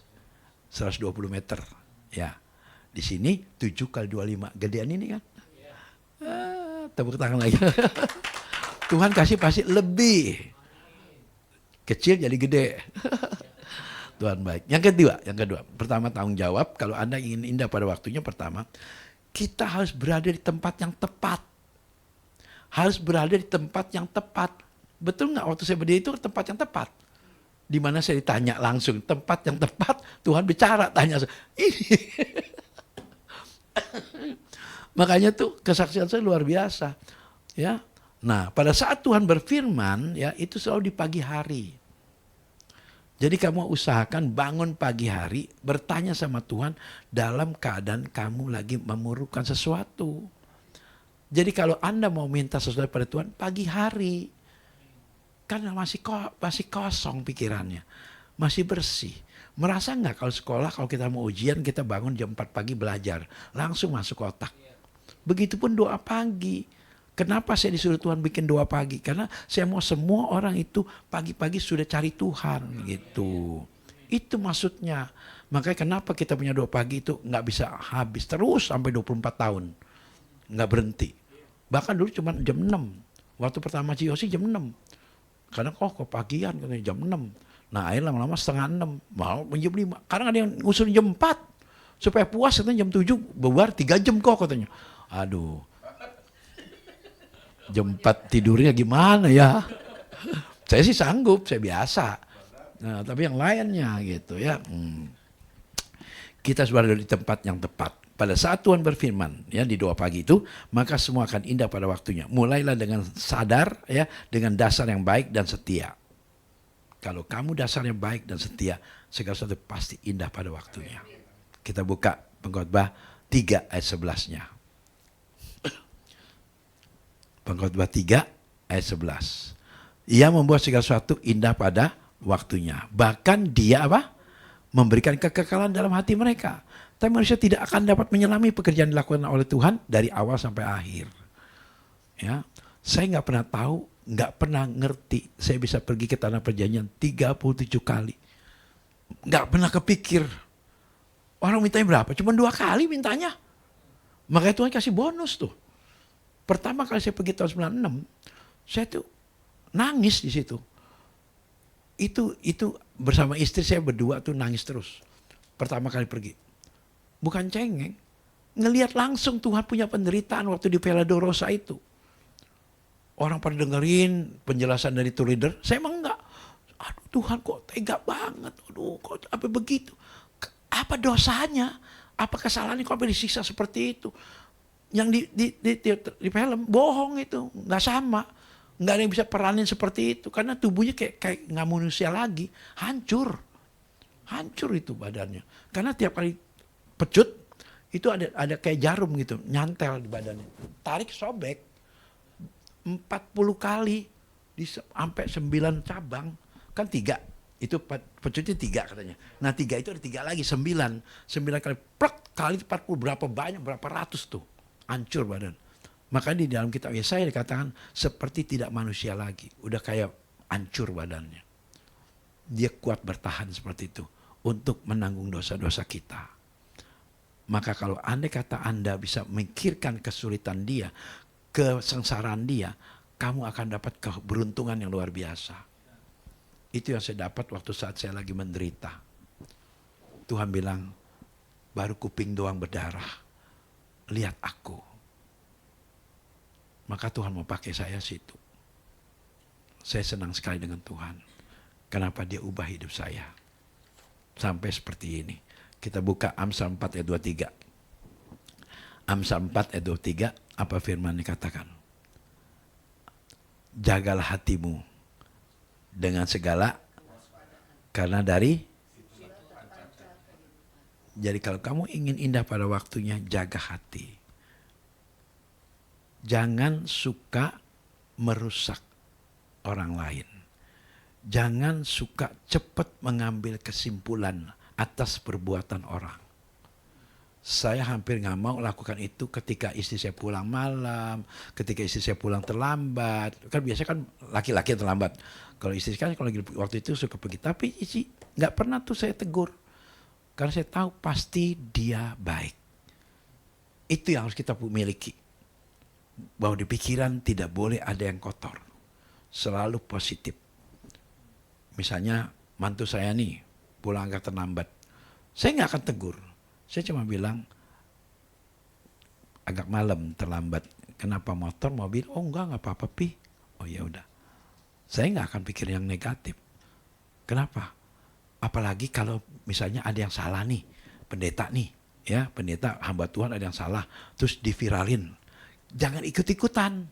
120 meter, ya. Di sini 7 kali 25. Gedean ini kan. Tepuk tangan lagi. Tuhan kasih pasti lebih. Kecil jadi gede. Tuhan baik. Yang kedua. Pertama tanggung jawab. Kalau Anda ingin indah pada waktunya, pertama, kita harus berada di tempat yang tepat. Harus berada di tempat yang tepat. Betul nggak waktu saya berdiri itu tempat yang tepat? Di mana saya ditanya langsung, tempat yang tepat, Tuhan bicara, tanya. Ini. Makanya tuh kesaksian saya luar biasa. Ya. Nah, pada saat Tuhan berfirman, ya itu selalu di pagi hari. Jadi kamu usahakan bangun pagi hari, bertanya sama Tuhan dalam keadaan kamu lagi memerlukan sesuatu. Jadi kalau Anda mau minta sesuatu pada Tuhan, pagi hari. Karena masih kosong pikirannya. Masih bersih. Merasa nggak kalau sekolah, kalau kita mau ujian, kita bangun jam 4 pagi belajar. Langsung masuk otak. Begitupun doa pagi. Kenapa saya disuruh Tuhan bikin doa pagi? Karena saya mau semua orang itu pagi-pagi sudah cari Tuhan gitu. Itu maksudnya. Makanya kenapa kita punya doa pagi itu nggak bisa habis terus sampai 24 tahun. Nggak berhenti. Bahkan dulu cuma jam 6. Waktu pertama Ciosi jam 6. Karena kok pagian katanya jam 6. Nah akhirnya lama-lama setengah 6. Mau jam 5. Kadang ada yang usul jam 4. Supaya puas katanya jam 7 bubar 3 jam kok katanya. Aduh. Jam 4 tidurnya gimana ya? Saya sih sanggup, saya biasa. Nah, tapi yang lainnya gitu ya. Kita harus berada di tempat yang tepat. Pada saat Tuhan berfirman ya di doa pagi itu, maka semua akan indah pada waktunya. Mulailah dengan sadar ya, dengan dasar yang baik dan setia. Kalau kamu dasarnya baik dan setia, segala sesuatu pasti indah pada waktunya. Kita buka Pengkhotbah 3 ayat 11-nya. Pengkhotbah 3 ayat 11. Ia membuat segala sesuatu indah pada waktunya. Bahkan dia apa? Memberikan kekekalan dalam hati mereka. Tapi manusia tidak akan dapat menyelami pekerjaan dilakukan oleh Tuhan dari awal sampai akhir. Ya, saya nggak pernah tahu, nggak pernah ngerti. Saya bisa pergi ke tanah perjanjian 37 kali. Nggak pernah kepikir. Orang mintanya berapa? Cuma 2 kali mintanya. Makanya Tuhan kasih bonus tuh. Pertama kali saya pergi tahun 96, saya tuh nangis di situ. Itu bersama istri saya berdua tuh nangis terus. Pertama kali pergi. Bukan cengeng. Ngelihat langsung Tuhan punya penderitaan waktu di Villa Dolorosa itu. Orang pada dengerin penjelasan dari tour leader, saya emang enggak. Aduh Tuhan kok tega banget. Aduh kok apa begitu. Apa dosanya? Apa kesalahannya kok sampai disiksa seperti itu? Yang di film bohong itu, nggak sama, nggak ada yang bisa peranin seperti itu karena tubuhnya kayak nggak manusia lagi, hancur itu badannya. Karena tiap kali pecut itu ada kayak jarum gitu, nyantel di badannya, tarik sobek 40 kali, sampai 9 cabang, kan 3 itu pecutnya 3 katanya. Nah 3 itu ada 3 lagi 9 kali plak kali 40 berapa banyak berapa ratus tuh. Hancur badan. Makanya di dalam kitab Yesaya dikatakan seperti tidak manusia lagi. Udah kayak hancur badannya. Dia kuat bertahan seperti itu. Untuk menanggung dosa-dosa kita. Maka kalau andai kata Anda bisa memikirkan kesulitan dia. Kesengsaraan dia. Kamu akan dapat keberuntungan yang luar biasa. Itu yang saya dapat waktu saat saya lagi menderita. Tuhan bilang, baru kuping doang berdarah. Lihat aku. Maka Tuhan mau pakai saya situ. Saya senang sekali dengan Tuhan. Kenapa dia ubah hidup saya. Sampai seperti ini. Kita buka Amsal 4 ayat 23. Amsal 4 ayat 23. Apa firman dikatakan? Jagalah hatimu. Dengan segala. Karena dari. Jadi kalau kamu ingin indah pada waktunya, jaga hati. Jangan suka merusak orang lain. Jangan suka cepat mengambil kesimpulan atas perbuatan orang. Saya hampir nggak mau lakukan itu ketika istri saya pulang malam, ketika istri saya pulang terlambat. Kan biasanya kan laki-laki yang terlambat. Kalau istri kan kalau waktu itu suka pergi, tapi istri nggak pernah tuh saya tegur. Karena saya tahu pasti dia baik. Itu yang harus kita miliki. Bahwa di pikiran tidak boleh ada yang kotor. Selalu positif. Misalnya mantu saya nih pulang agak terlambat. Saya nggak akan tegur. Saya cuma bilang agak malam terlambat. Kenapa motor, mobil? Oh enggak apa-apa pi. Oh ya udah. Saya nggak akan pikir yang negatif. Kenapa? Apalagi kalau misalnya ada yang salah nih, pendeta nih, ya pendeta hamba Tuhan ada yang salah, terus diviralin. Jangan ikut-ikutan.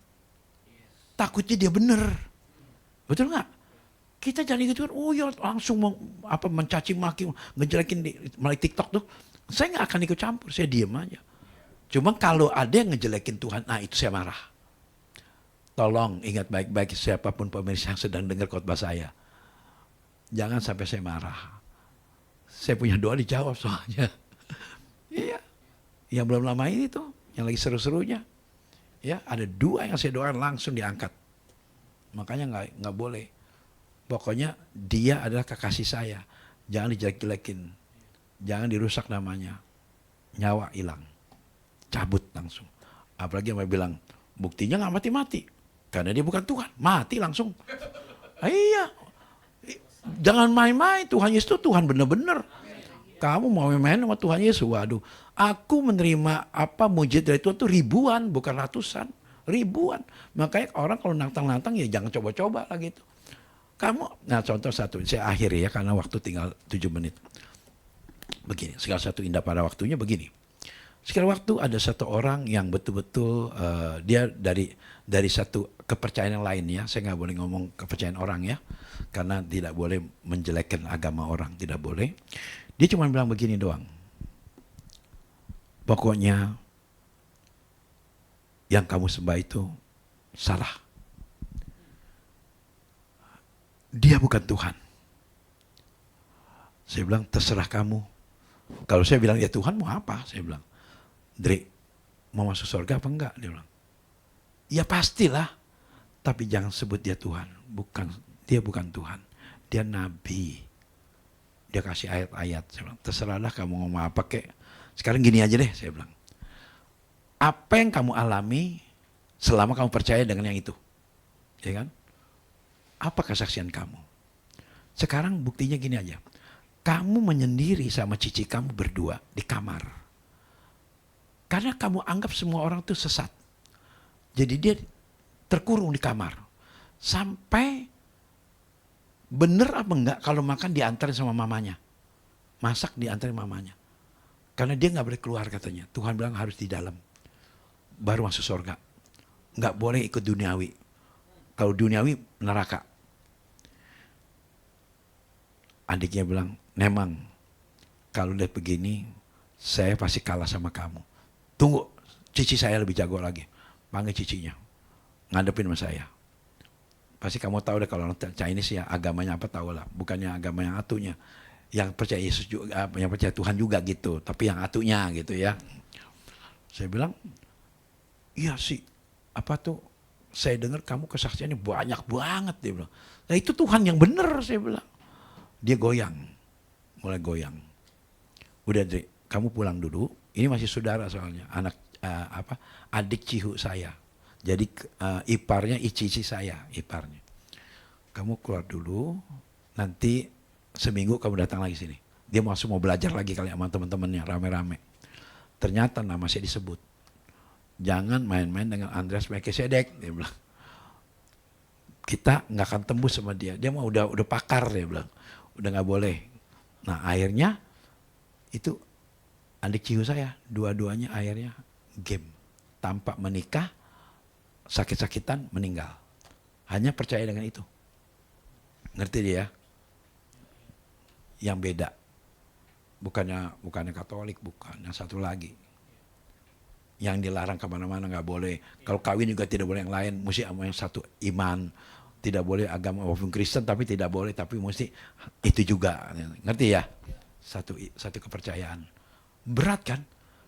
Takutnya dia bener. Betul nggak? Kita jangan ikut-ikutan. Oh ya langsung mencaci maki, ngejelekin melalui TikTok tuh. Saya nggak akan ikut campur. Saya diem aja. Cuma kalau ada yang ngejelekin Tuhan, nah itu saya marah. Tolong ingat baik-baik siapapun pemirsa yang sedang dengar khotbah saya. Jangan sampai saya marah. Saya punya doa dijawab soalnya. Iya. Yang belum lama ini tuh, yang lagi seru-serunya. Ya, ada 2 yang saya doakan langsung diangkat. Makanya nggak boleh. Pokoknya dia adalah kekasih saya. Jangan dijelek-jelekin. Jangan dirusak namanya. Nyawa hilang. Cabut langsung. Apalagi yang bilang, buktinya nggak mati-mati. Karena dia bukan Tuhan. Mati langsung. Iya. Jangan main-main. Tuhan Yesus itu Tuhan benar-benar. Kamu mau main sama Tuhan Yesus? Waduh. Aku menerima mujizat dari Tuhan itu ribuan, bukan ratusan. Ribuan. Makanya orang kalau nantang-nantang ya jangan coba-coba lah gitu. Nah contoh satu, saya akhiri ya karena waktu tinggal 7 menit. Begini, segala satu indah pada waktunya begini. Segala waktu ada satu orang yang betul-betul dia dari satu kepercayaan yang lain ya. Saya nggak boleh ngomong kepercayaan orang ya. Karena tidak boleh menjelekkan agama orang, tidak boleh. Dia cuma bilang begini doang. Pokoknya yang kamu sembah itu salah. Dia bukan Tuhan. Saya bilang terserah kamu. Kalau saya bilang ya Tuhan mau apa? Saya bilang, Dri, mau masuk surga apa enggak? Dia bilang, ya pastilah. Tapi jangan sebut dia Tuhan. Dia bukan Tuhan. Dia nabi. Dia kasih ayat-ayat. Saya bilang, terserahlah kamu ngomong apa kek. Sekarang gini aja deh, saya bilang. Apa yang kamu alami selama kamu percaya dengan yang itu? Ya kan? Apa kesaksian kamu? Sekarang buktinya gini aja. Kamu menyendiri sama cici kamu berdua di kamar. Karena kamu anggap semua orang itu sesat. Jadi dia terkurung di kamar. Sampai bener apa enggak kalau makan diantarin sama mamanya. Masak diantarin mamanya. Karena dia gak boleh keluar katanya. Tuhan bilang harus di dalam. Baru masuk surga. Gak boleh ikut duniawi. Kalau duniawi neraka. Adiknya bilang, memang kalau lihat begini, saya pasti kalah sama kamu. Tunggu, cici saya lebih jago lagi. Panggil cicinya. Ngadepin sama saya. Pasti kamu tahu deh kalau Chinese ya agamanya apa tahu lah. Bukannya agama yang atunya. Yang percaya Yesus juga, yang percaya Tuhan juga gitu. Tapi yang atunya gitu ya. Saya bilang, iya sih. Apa tuh? Saya dengar kamu kesaksiannya banyak banget. Dia bilang. Nah itu Tuhan yang benar saya bilang. Dia goyang. Mulai goyang. Udah Dri, kamu pulang dulu. Ini masih saudara soalnya. Adik cihu saya. Jadi iparnya cici saya. Iparnya. Kamu keluar dulu. Nanti seminggu kamu datang lagi sini. Dia mau belajar lagi kali sama teman-temannya rame-rame. Ternyata nama saya disebut. Jangan main-main dengan Andreas Melkisedek, dia bilang. Kita nggak akan tembus sama dia. Dia mah udah pakar, dia bilang. Udah nggak boleh. Nah akhirnya itu adik cihu saya, dua-duanya akhirnya game. Tanpa menikah, sakit-sakitan, meninggal. Hanya percaya dengan itu. Ngerti dia? Yang beda. Bukannya Katolik, bukan. Yang satu lagi. Yang dilarang kemana-mana nggak boleh. Kalau kawin juga tidak boleh yang lain. Mesti sama yang satu iman. Tidak boleh agama walaupun Kristen tapi tidak boleh. Tapi mesti itu juga. Ngerti ya? Satu kepercayaan. Berat kan?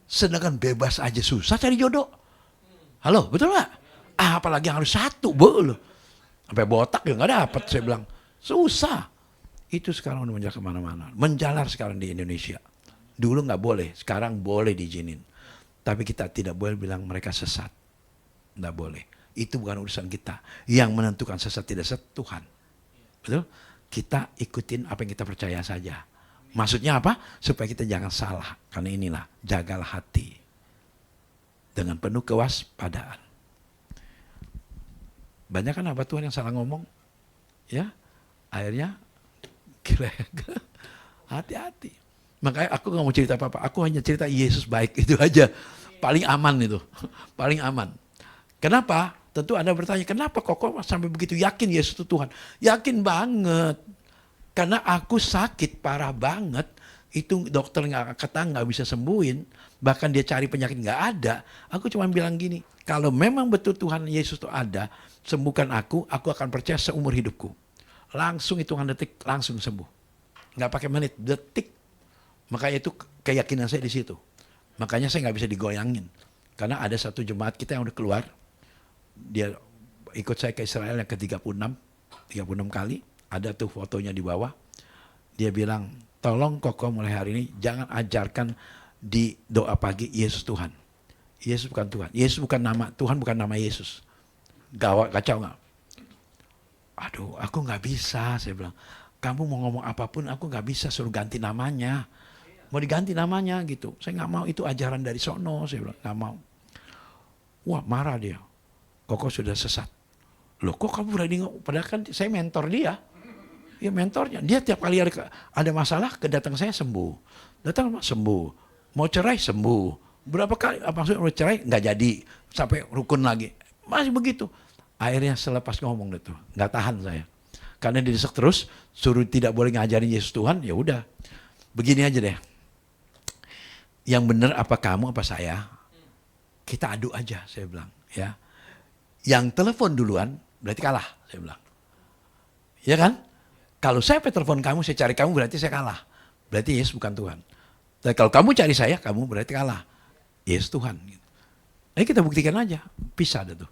Sedangkan bebas aja susah cari jodoh. Halo, betul nggak? Apalagi yang harus satu. Boleh. Sampai botak ya nggak dapet. Saya bilang, susah. Itu sekarang udah menjalar kemana-mana. Menjalar sekarang di Indonesia. Dulu nggak boleh, sekarang boleh diizinin. Tapi kita tidak boleh bilang mereka sesat. Tidak boleh. Itu bukan urusan kita. Yang menentukan sesat tidak sesat Tuhan. Betul? Kita ikutin apa yang kita percaya saja. Maksudnya apa? Supaya kita jangan salah. Karena inilah, jagalah hati dengan penuh kewaspadaan. Banyak kan apa Tuhan yang salah ngomong? Ya, akhirnya hati-hati. Makanya aku gak mau cerita apa-apa. Aku hanya cerita Yesus baik, itu aja. Paling aman itu. Paling aman. Kenapa? Tentu Anda bertanya, kenapa kok sampai begitu yakin Yesus itu Tuhan? Yakin banget. Karena aku sakit parah banget. Itu dokter nggak bisa sembuhin. Bahkan dia cari penyakit nggak ada. Aku cuma bilang gini, kalau memang betul Tuhan Yesus itu ada, sembuhkan aku akan percaya seumur hidupku. Langsung hitungan detik, langsung sembuh. Nggak pakai menit, detik. Makanya itu keyakinan saya di situ. Makanya saya nggak bisa digoyangin. Karena ada satu jemaat kita yang udah keluar. Dia ikut saya ke Israel yang ke-36 kali. Ada tuh fotonya di bawah. Dia bilang, tolong Koko mulai hari ini jangan ajarkan di doa pagi Yesus Tuhan. Yesus bukan Tuhan. Yesus bukan nama Tuhan, bukan nama Yesus. Gawat, kacau nggak? Aduh, aku nggak bisa. Saya bilang, kamu mau ngomong apapun, aku nggak bisa suruh ganti namanya. Mau diganti namanya gitu. Saya nggak mau, itu ajaran dari sono. Saya bilang nggak mau. Wah, marah dia. Koko sudah sesat. Loh, kok kamu berani ngomong? Padahal kan saya mentor dia. Ya mentornya. Dia tiap kali ada masalah, kedatang saya sembuh. Datang sembuh. Mau cerai sembuh. Berapa kali? Maksudnya mau cerai nggak jadi. Sampai rukun lagi. Masih begitu. Akhirnya selepas ngomong itu, nggak tahan saya. Karena didesak terus, suruh tidak boleh ngajarin Yesus Tuhan, ya udah. Begini aja deh. Yang benar apa kamu apa saya? Kita adu aja, saya bilang. Ya. Yang telepon duluan berarti kalah, saya bilang. Ya kan? Kalau saya telepon kamu, saya cari kamu berarti saya kalah. Berarti Yesus bukan Tuhan. Tapi kalau kamu cari saya, kamu berarti kalah. Yesus Tuhan. Ayo kita buktikan aja. Pisah dah tuh.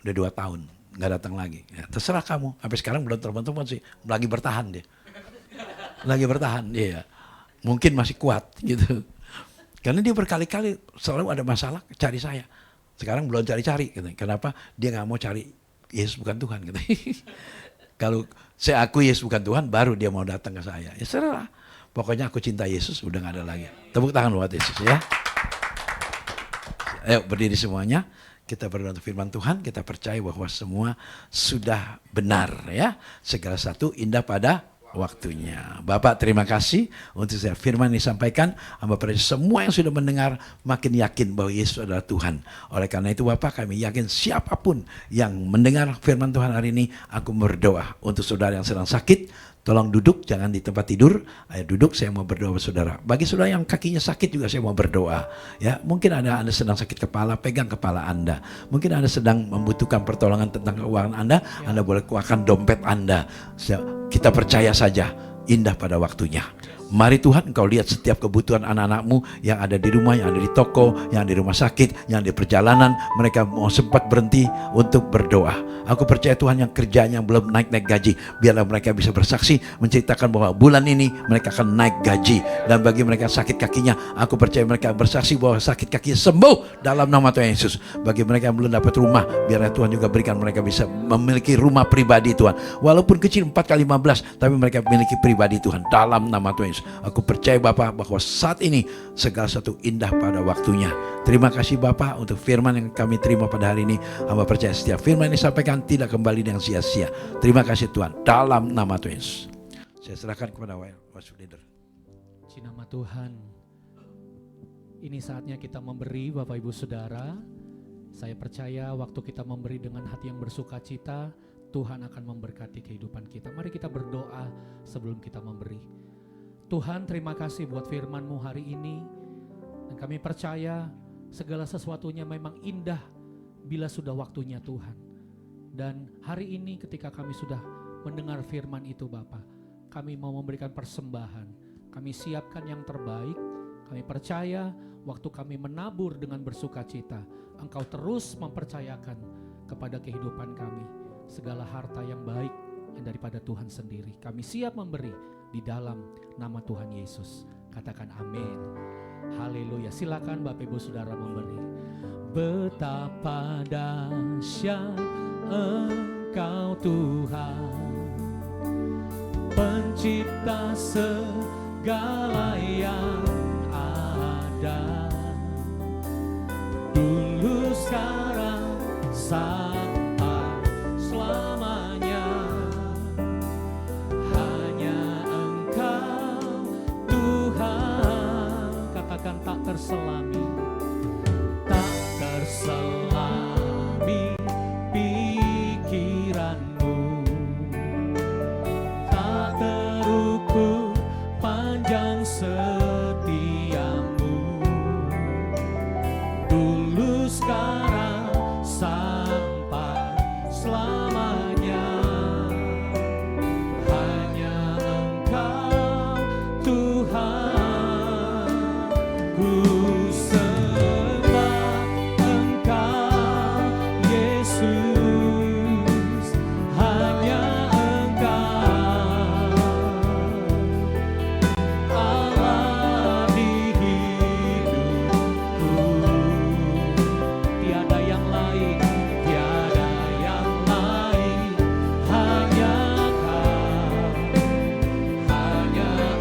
Udah 2 tahun, nggak datang lagi. Ya, terserah kamu. Sampai sekarang belum telepon-telepon sih. Lagi bertahan dia. Lagi bertahan dia. Mungkin masih kuat gitu. Karena dia berkali-kali selalu ada masalah cari saya. Sekarang belum cari-cari. Gitu. Kenapa? Dia nggak mau cari Yesus bukan Tuhan. Gitu. Kalau saya akui Yesus bukan Tuhan, baru dia mau datang ke saya. Ya serah. Pokoknya aku cinta Yesus, udah nggak ada lagi. Tepuk tangan buat Yesus ya. Ayo berdiri semuanya. Kita berdoa untuk firman Tuhan. Kita percaya bahwa semua sudah benar ya. Segala satu indah pada waktunya. Bapak terima kasih untuk saya firman yang disampaikan. Hamba percaya semua yang sudah mendengar makin yakin bahwa Yesus adalah Tuhan. Oleh karena itu Bapak, kami yakin siapapun yang mendengar firman Tuhan hari ini, aku berdoa untuk saudara yang sedang sakit. Tolong duduk, jangan di tempat tidur. Ayo duduk, saya mau berdoa buat saudara. Bagi saudara yang kakinya sakit juga saya mau berdoa. Ya, mungkin Anda sedang sakit kepala, pegang kepala Anda. Mungkin Anda sedang membutuhkan pertolongan tentang keuangan Anda boleh keluarkan dompet Anda. Kita percaya saja, indah pada waktunya. Mari Tuhan, Engkau lihat setiap kebutuhan anak-anakmu yang ada di rumah, yang ada di toko, yang ada di rumah sakit, yang di perjalanan. Mereka mau sempat berhenti untuk berdoa. Aku percaya Tuhan yang kerjanya belum naik gaji, biarlah mereka bisa bersaksi menceritakan bahwa bulan ini mereka akan naik gaji. Dan bagi mereka sakit kakinya, aku percaya mereka bersaksi bahwa sakit kakinya sembuh dalam nama Tuhan Yesus. Bagi mereka yang belum dapat rumah, biarlah Tuhan juga berikan mereka bisa memiliki rumah pribadi Tuhan. Walaupun kecil 4x15, tapi mereka memiliki pribadi Tuhan dalam nama Tuhan Yesus. Aku percaya Bapak bahwa saat ini segala satu indah pada waktunya. Terima kasih Bapak untuk firman yang kami terima pada hari ini. Hamba percaya setiap firman yang disampaikan tidak kembali dengan sia-sia. Terima kasih Tuhan dalam nama Tuhan Yesus. Saya serahkan kepada worship leader. Puji nama Tuhan. Ini saatnya kita memberi Bapak Ibu Saudara. Saya percaya waktu kita memberi dengan hati yang bersuka cita, Tuhan akan memberkati kehidupan kita. Mari kita berdoa sebelum kita memberi. Tuhan, terima kasih buat firman-Mu hari ini. Dan kami percaya segala sesuatunya memang indah bila sudah waktunya Tuhan. Dan hari ini ketika kami sudah mendengar firman itu Bapa, kami mau memberikan persembahan. Kami siapkan yang terbaik. Kami percaya waktu kami menabur dengan bersuka cita, Engkau terus mempercayakan kepada kehidupan kami segala harta yang baik yang daripada Tuhan sendiri. Kami siap memberi di dalam nama Tuhan Yesus. Katakan amin. Haleluya. Silakan Bapak Ibu Saudara memberi. Betapa dahsyat Engkau Tuhan, pencipta segala yang ada, dulu sekarang sampai selamanya. Hanya Engkau Tuhan, katakan tak terselami, tak terselami pikiranmu, tak terukur panjang setiamu, dulu sekarang sampai selamanya. Hanya Engkau Tuhan, ku sembah Engkau Yesus. Hanya Engkau Allah di hidupku, tiada yang lain, tiada yang lain, hanya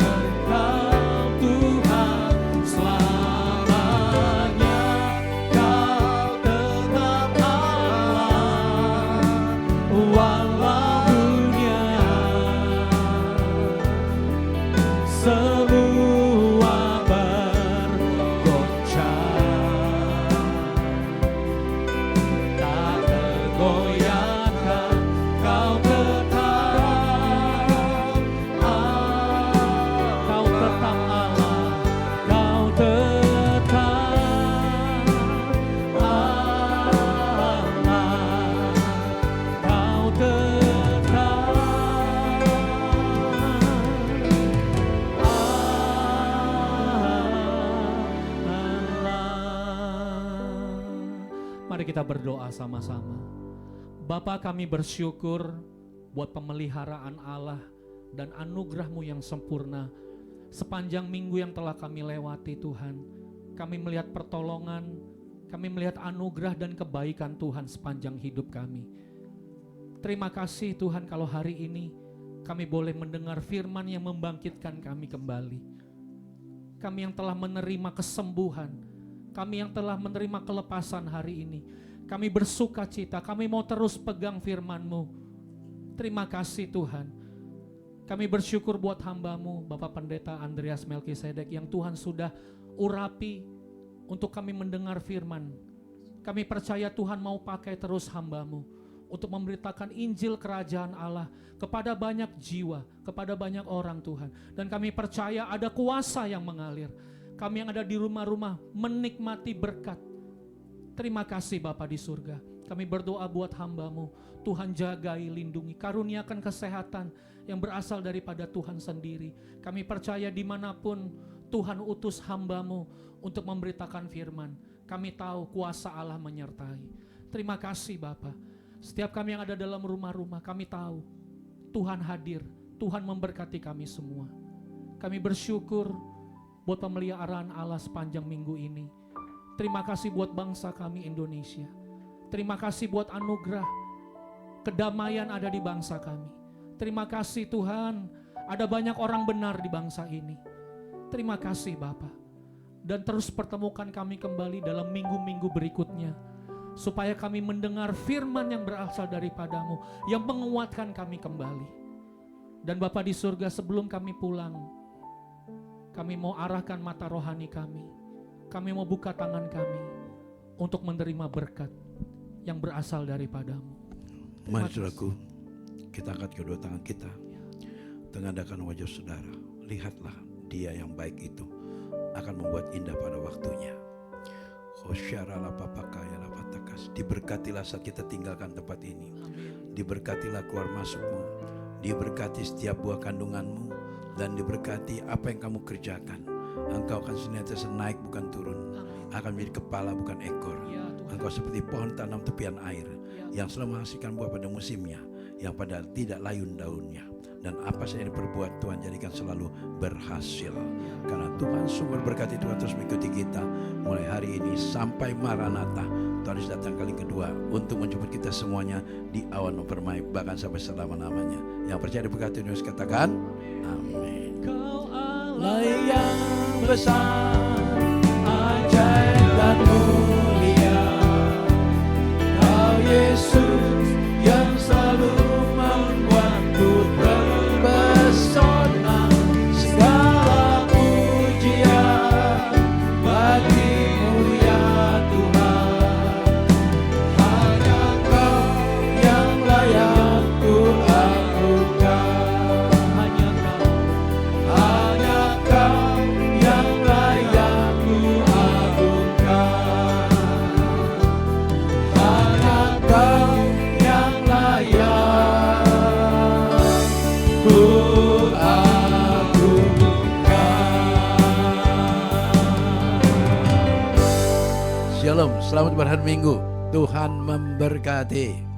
Engkau Tuhan selamanya. Kau tetap Allah walau dunia semua bergoncang, tak tergoyahkan. Kau tetap Allah, Kau tetap Allah, Kau tetap Allah, Kau tetap Allah. Mari kita berdoa sama-sama. Bapa, kami bersyukur buat pemeliharaan Allah dan anugerah-Mu yang sempurna sepanjang minggu yang telah kami lewati Tuhan. Kami melihat pertolongan, kami melihat anugerah dan kebaikan Tuhan sepanjang hidup kami. Terima kasih Tuhan kalau hari ini kami boleh mendengar firman yang membangkitkan kami kembali. Kami yang telah menerima kesembuhan, kami yang telah menerima kelepasan hari ini, kami bersuka cita, kami mau terus pegang firman-Mu. Terima kasih Tuhan. Kami bersyukur buat hamba-Mu, Bapak Pendeta Andreas Melkisedek, yang Tuhan sudah urapi untuk kami mendengar firman. Kami percaya Tuhan mau pakai terus hamba-Mu untuk memberitakan Injil Kerajaan Allah kepada banyak jiwa, kepada banyak orang Tuhan. Dan kami percaya ada kuasa yang mengalir. Kami yang ada di rumah-rumah menikmati berkat. Terima kasih Bapa di surga. Kami berdoa buat hamba-Mu. Tuhan jagai, lindungi, karuniakan kesehatan yang berasal daripada Tuhan sendiri. Kami percaya dimanapun Tuhan utus hamba-Mu untuk memberitakan firman, kami tahu kuasa Allah menyertai. Terima kasih Bapa. Setiap kami yang ada dalam rumah-rumah, kami tahu Tuhan hadir, Tuhan memberkati kami semua. Kami bersyukur buat pemeliharaan Allah sepanjang minggu ini. Terima kasih buat bangsa kami Indonesia. Terima kasih buat anugerah kedamaian ada di bangsa kami. Terima kasih Tuhan, ada banyak orang benar di bangsa ini. Terima kasih Bapa. Dan terus pertemukan kami kembali dalam minggu-minggu berikutnya, supaya kami mendengar firman yang berasal daripada-Mu, yang menguatkan kami kembali. Dan Bapa di surga, sebelum kami pulang, kami mau arahkan mata rohani kami. Kami mau buka tangan kami untuk menerima berkat yang berasal daripada-Mu. Mari saudaraku, kita angkat kedua tangan kita, tengadahkan wajah saudara. Lihatlah Dia yang baik itu akan membuat indah pada waktunya. Diberkatilah saat kita tinggalkan tempat ini. Diberkatilah keluar masukmu. Diberkati setiap buah kandunganmu. Dan diberkati apa yang kamu kerjakan. Engkau akan senantiasa naik bukan turun. Akan menjadi kepala bukan ekor. Engkau seperti pohon tanam tepian air, yang selalu menghasilkan buah pada musimnya, yang padahal tidak layun daunnya. Dan apa saja yang diperbuat Tuhan jadikan selalu berhasil. Karena Tuhan sumber berkat itu terus mengikuti kita mulai hari ini sampai Maranatha. Tuhan Yesus datang kali kedua untuk menjemput kita semuanya di awan permai bahkan sampai selama-lamanya. Yang percaya diberkati Tuhan Yesus katakan amin. Kau Allah yang besar, ajaib dan mulia, Kau Yesus yang selalu membuatku terpesona. Segala pujian bagimu ya Tuhan. Hanya Kau yang layak ku agungkan. Hanya Kau yang layak ku agungkan. Hanya Kau yang layak ku agungkan. Shalom, selamat berhari Minggu. Tuhan memberkati.